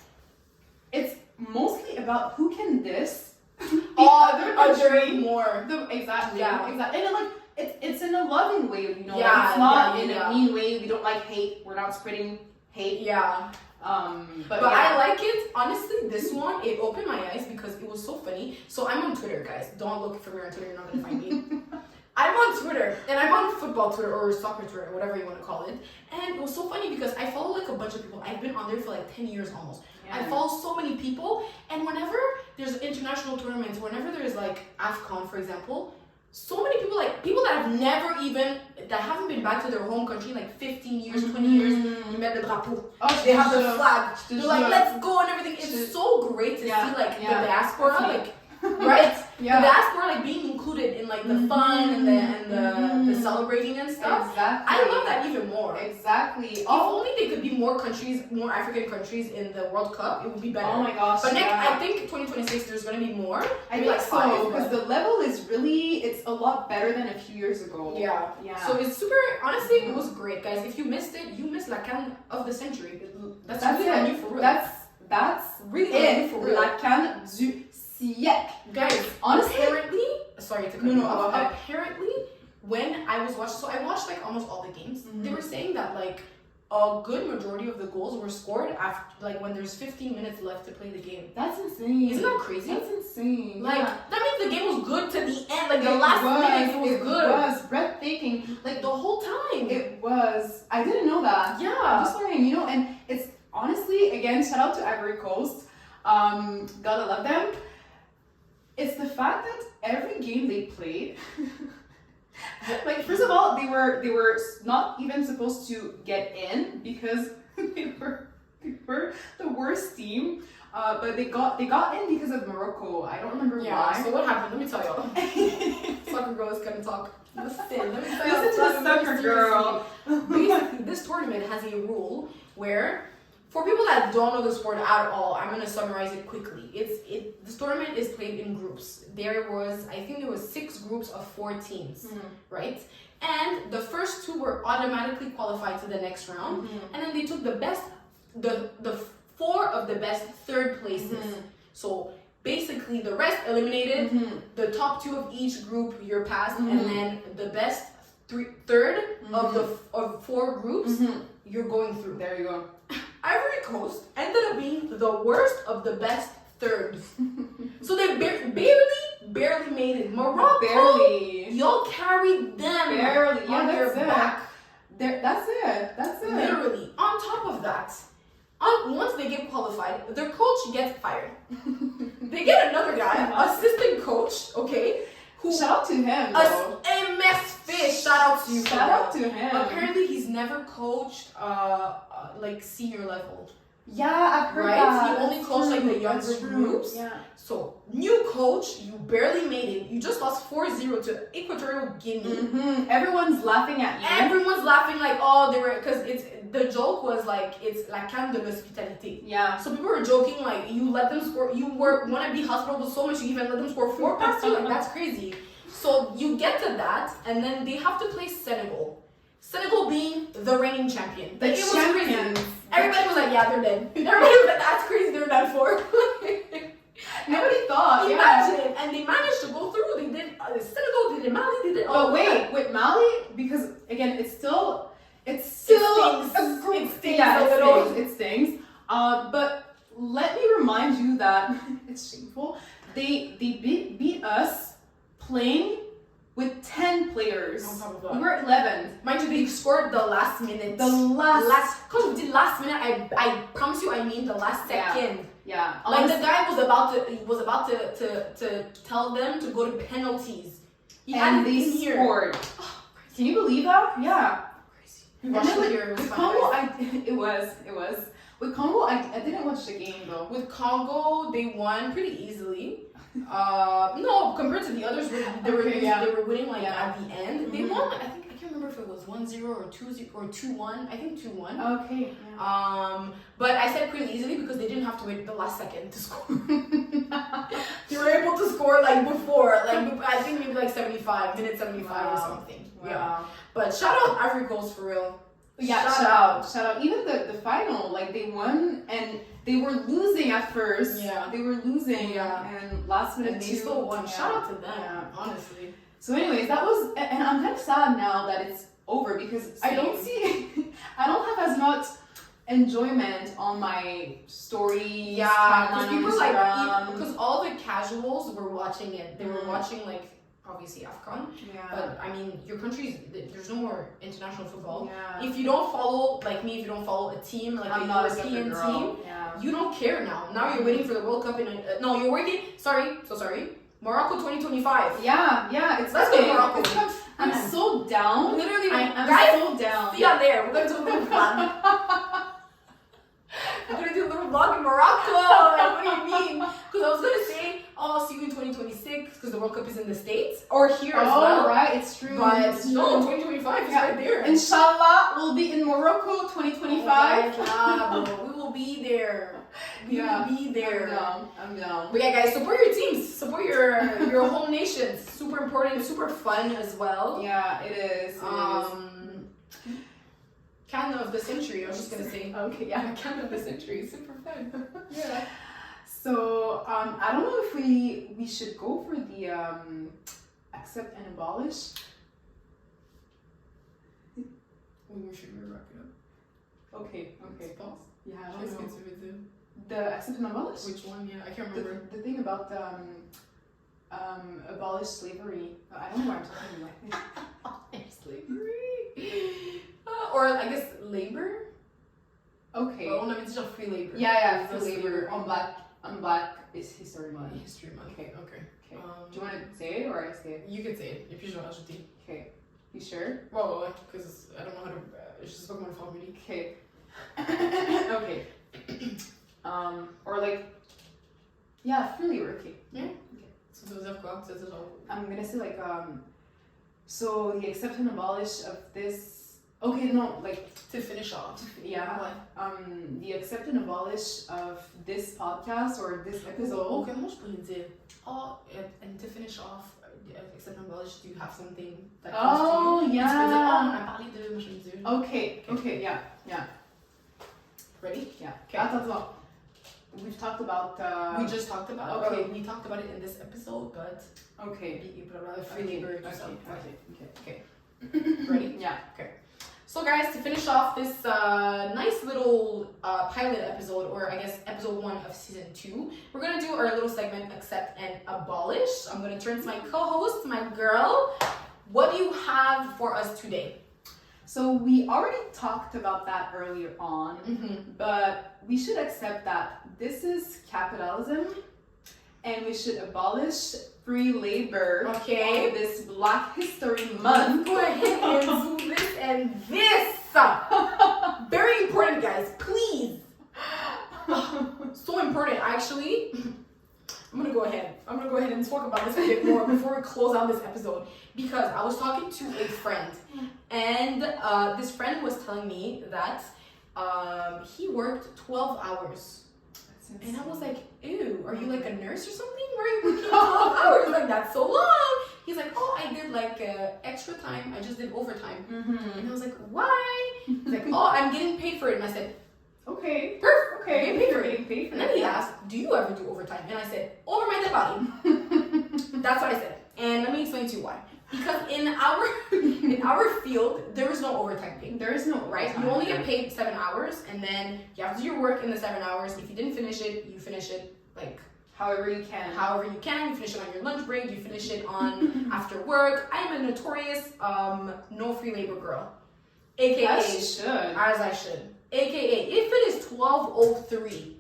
it's mostly about who can diss the other country more. Exactly. Yeah. And then, like, it's in a loving way, you know. Yeah, like, it's not yeah, in yeah. a mean way. We don't like hate. We're not spreading hate. Yeah. But I like it. Honestly, this one, it opened my eyes because it was so funny. So I'm on Twitter, guys. Don't look for me on Twitter. You're not gonna find me. I'm on Twitter, and I'm on football Twitter or soccer Twitter, or whatever you want to call it. And it was so funny because I follow like a bunch of people. I've been on there for like 10 years almost. Yeah. I follow so many people, and whenever there's international tournaments, whenever there's like AFCON, for example, so many people, like people that haven't been back to their home country like 15 years, 20 years, you met the drapeau. Oh, They have the flag. They're like, sure. let's go and everything. It's so great to see like the diaspora, like right? Yeah. The diaspora like being included in like the fun and the celebrating and stuff. Exactly. I love that even more. Exactly. If only they could be more African countries in the World Cup, it would be better. Oh my gosh. But yeah. I think 2026 there's gonna be more. I Maybe think like 5, so, because the level is really, it's a lot better than a few years ago. Yeah. Yeah. So it's super, honestly, it was great, guys. If you missed it, you missed La CAN of the century. That's really it. new for real. That's really it. for real. La CAN du siècle. Guys, honestly, apparently, sorry to cut you no, off. go ahead. Apparently, when I was watching, so I watched like almost all the games. Mm-hmm. They were saying that like a good majority of the goals were scored after like when there's 15 minutes left to play the game. That's insane. Isn't that crazy? That's insane. Like yeah. that means the game was good to the end. Like the last minute, it was good. It was breathtaking. Like the whole time. It was. I didn't know that. Yeah. I'm just learning, you know, and it's honestly, again, shout out to Ivory Coast. Gotta love them. It's the fact that every game they played, like, first of all, they were not even supposed to get in because they were the worst team. But they got in because of Morocco. I don't remember why. So what happened? Let me tell y'all. Soccer girl is gonna talk. Listen to the soccer girl. Basically, this tournament has a rule where, for people that don't know the sport at all, I'm gonna summarize it quickly. This tournament is played in groups. I think there was 6 groups of 4 teams, right? And the first 2 were automatically qualified to the next round, and then they took the 4 of the best third places. So basically, the rest eliminated. The top 2 of each group you're past, and then the best third of 4 groups you're going through. There you go. Ivory Coast ended up being the worst of the best thirds. So they barely made it. Morocco, barely. Y'all carried them Barely. Yeah, on your back. That's it. Literally. On top of that, once they get qualified, their coach gets fired. They get another guy, assistant coach, okay? Shout out to him, though. MS Fish, shout out to you. Shout out to him. Apparently, he's never coached like senior level. Yeah, I've heard right? that. He only coached like the younger That's true. groups. Yeah. So new coach, you barely made it. You just lost 4-0 to Equatorial Guinea. Mm-hmm. Everyone's laughing at you. Everyone's laughing like, oh, they were, because it's the joke was like it's la canne de l'hospitalité. Yeah. So people were joking like you let them score. You want to be hospitable so much you even let them score 4 past you. Like that's crazy. So you get to that, and then they have to play Senegal. Senegal being the reigning champion. The Like, it was crazy. champions. Everybody was like, yeah, they're dead. Everybody was like, that's crazy. They're done for. Nobody thought. Imagine, and they managed to go through. They did Senegal, they did Mali, they did. But wait, with Mali, because again, it's still It stings yeah, a little. It stings. But let me remind you that it's shameful. They beat us playing with 10 players. On top of that. We were 11. Mind you, they scored the last minute. Because we did last minute. I promise you, I mean the last second. Yeah. Like the guy was about to tell them to go to penalties. He and had they it in here. scored. Can you believe that? Yeah. Crazy. And Russia then here with was Congo, fine. it was. With Congo, I didn't watch the game though. With Congo, they won pretty easily. No, compared to the others, they were winning like at the end. They won. I can't remember if it was 1-0 or 2-0 or 2-1. I think 2-1. Okay. Yeah. But I said pretty easily because they didn't have to wait the last second to score. They were able to score like before, I think maybe like 75 or something. Wow. Yeah. But shout out Ivory Coast for real. Yeah, shout out. Even the final, like they won and they were losing at first. Yeah. They were losing. Yeah. And last minute And they still won. Yeah. Shout out to them. Yeah. Honestly. So anyways, that was, and I'm kind of sad now that it's over because I don't have as much enjoyment on my stories. Yeah, because people Instagram. because all the casuals were watching it. They were watching like obviously AFCON. Yeah. But I mean, your country's there's no more international football. Yeah. If you don't follow like me, if you don't follow a team like I'm a not European a girl. team, Yeah. you don't care now. Now you're waiting for the World Cup no, you're waiting. Sorry. Morocco 2025. Yeah, it's Let's coming. go Morocco. It's coming. I'm so down. Literally, I'm guys, so down. see you there. We're gonna do a little vlog. We're gonna do a little vlog in Morocco. Like, what do you mean? Because I was gonna say, oh, see you in 2026 because the World Cup is in the States or here as well. Oh, right, it's true. But It's no, true. 2025 is right there. Inshallah, we'll be in Morocco 2025. Oh, bro. We will be there. We will be there. I'm down. But yeah, guys, support your teams. Support your home nations. Super important, super fun as well. Yeah, it is. Can of the century, I was just gonna say. Okay, yeah, can of the century. Super fun. Yeah. So, I don't know if we should go for the accept and abolish. We should wrap it up. Okay. Pause. Yeah, I Qu'est-ce don't que know. tu veux dire? The accept and abolish? Which one? Yeah, I can't remember. The thing about abolish slavery. I don't know what I'm talking about. Slavery. Or I guess labor. Okay. Oh no, it's just free labor. Yeah, That's free labor on Black is History Month. History month. Okay. Okay. Do you want to say it or I say it? You can say it. Et puis je vais rajouter. Okay. You sure? Ouais, because I don't know how to. Je sais pas comment le formuler. Okay. Okay. Or like, yeah, free labor. Okay. Yeah. Okay. So ça veut dire quoi? Ça veut dire genre. I'm gonna say like so the accept and abolish of this. Okay, no, like To finish off. yeah. Ouais. The accept and abolish of this podcast or this episode. Oh, comment je pourrais dire? Oh, and to finish off, except abolish, do you have something that comes Oh, to you? yeah. Tu peux dire, oh, on a parlé de machin de. Okay, yeah. Ready? Yeah. Okay. Attends. We've talked about. We just talked about. Okay. We talked about it in this episode, but Okay. free labor. Okay. Ready? Yeah. So, guys, to finish off this nice little pilot episode, or I guess episode 1 of season 2, we're gonna do our little segment, accept and abolish. I'm gonna turn to my co-host, my girl. What do you have for us today? So we already talked about that earlier on, but we should accept that this is capitalism, and we should abolish free labor. Okay. On this Black History Month. Go ahead and do this and this. Very important, guys. Please. talk about this a bit more before we close out this episode, because I was talking to a friend, and this friend was telling me that he worked 12 hours. And I was like, ew, are you like a nurse or something? Why are you working 12 hours? Like, that's so long. He's like, oh, I did like extra time. I just did overtime. And I was like, why? He's like, oh, I'm getting paid for it. And I said, okay. perfect. Okay. Getting paid for it. Getting paid for And then he asked, do you ever do overtime? And I said, over my dead body. That's what I said. And let me explain to you why. Because in our field, there is no overtime pay. There is no right? overtime. You only get paid 7 hours, and then you have to do your work in the 7 hours. If you didn't finish it, you finish it like however you can. You finish it on your lunch break. You finish it on after work. I am a notorious no free labor girl, aka As you should. As I should. AKA if it is 12:03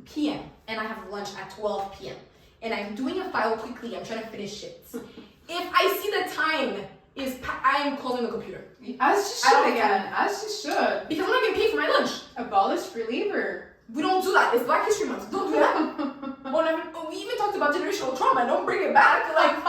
p.m. and I have lunch at 12 p.m. and I'm doing a file quickly, I'm trying to finish it. If I see the time is, I am closing the computer. As you should again. As you should. Because I'm not getting paid for my lunch. Abolish free labor. We don't do that. It's Black History Month. Don't do that. We even talked about generational trauma. Don't bring it back. Like,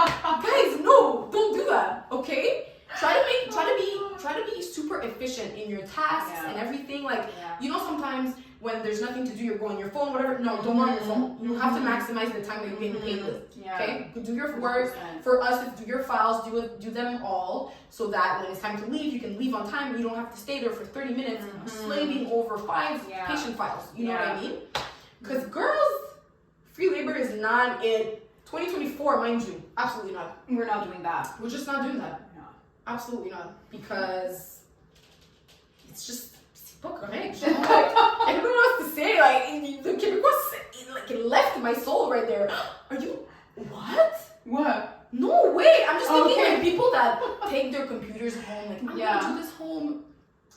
guys, no, don't do that. Okay? Try to be super efficient in your tasks and everything. Like, you know, sometimes when there's nothing to do, you're going on your phone, whatever. No, don't go on your phone. You have to maximize the time that you're getting paid with. Okay? Do your work. 100%. For us, do your files, do them all, so that when it's time to leave, you can leave on time. You don't have to stay there for 30 minutes slaving over 5 patient files. You know what I mean? Because girls, free labor is not it. 2024, mind you, absolutely not. We're not doing that. We're just not doing that. No. Absolutely not. Because it's just, c'est pas correct. I don't know what else to say. Like, the Québécois, like, it left my soul right there. Are you, what? What? No way! I'm just thinking like people that take their computers home. Like, I'm gonna do this home.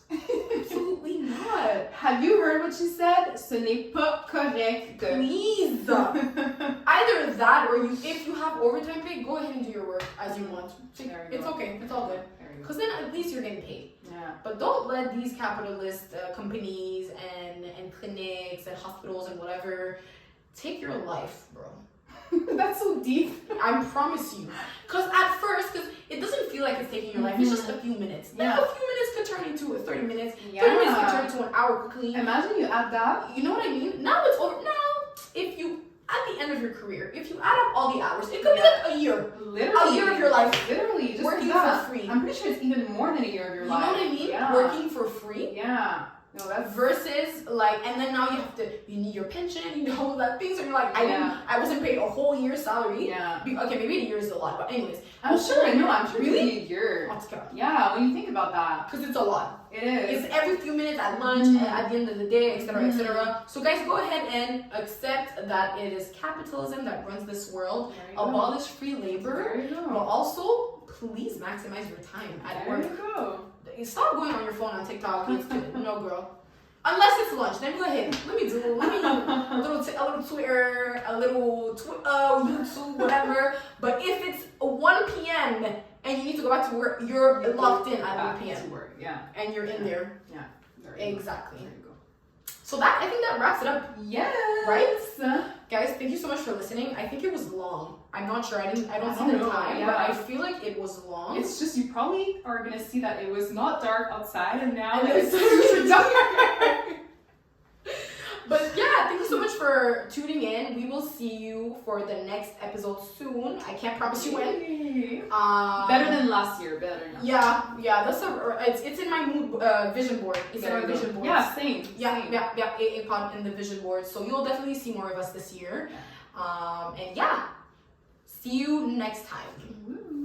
Absolutely not. Have you heard what she said? Ce n'est pas correct. Please. Either that or if you have overtime pay, go ahead and do your work as you want. It's okay. It's all good. Because then at least you're getting paid. Yeah. But don't let these capitalist companies and clinics and hospitals and whatever take your life, bro. That's so deep. I promise you. Because at first, it doesn't feel like it's taking your life. It's just a few minutes. Now, a few minutes could turn into 30 minutes. 30 minutes could turn into an hour quickly. Imagine you add that. You know what I mean? Now it's over. Now, if you, at the end of your career, if you add up all the hours, it could be like a year. Literally. A year of your life. Literally. Just working like for free. I'm pretty sure it's even more than a year of your life. You know what I mean? Yeah. Working for free. Yeah. No, that's versus like, and then now you need your pension, you know, all that things, and you're like, I wasn't paid a whole year's salary. Yeah. Okay, maybe a year is a lot, but anyways. I'm sure Really? A year. Let's go. Yeah, when you think about that. Because it's a lot. It is. It's every few minutes at lunch, and at the end of the day, etc., etc. So guys, go ahead and accept that it is capitalism that runs this world. Abolish free labor, but also please maximize your time at work. There you go. Stop going on your phone on TikTok. No, girl. Unless it's lunch, then go ahead. Let me a little Twitter, a little YouTube, whatever. But if it's 1 p.m. and you need to go back to work, you're locked in at 1 p.m. To work. Yeah. And you're in there. Yeah. Exactly. There you go. So I think that wraps it up. Yes. Right? Guys, thank you so much for listening. I think it was long. I'm not sure. I don't see the time, but I feel like it was long. It's just you probably are gonna see that it was not dark outside, and now And it's super dark. But yeah, thank you so much for tuning in. We will see you for the next episode soon. I can't promise you when. Better than last year. Better than Yeah. That's it's in my mood vision board. It's in my vision board. Yeah, same. Yeah. AA pod in the vision board. So you'll definitely see more of us this year. And yeah, see you next time. Woo.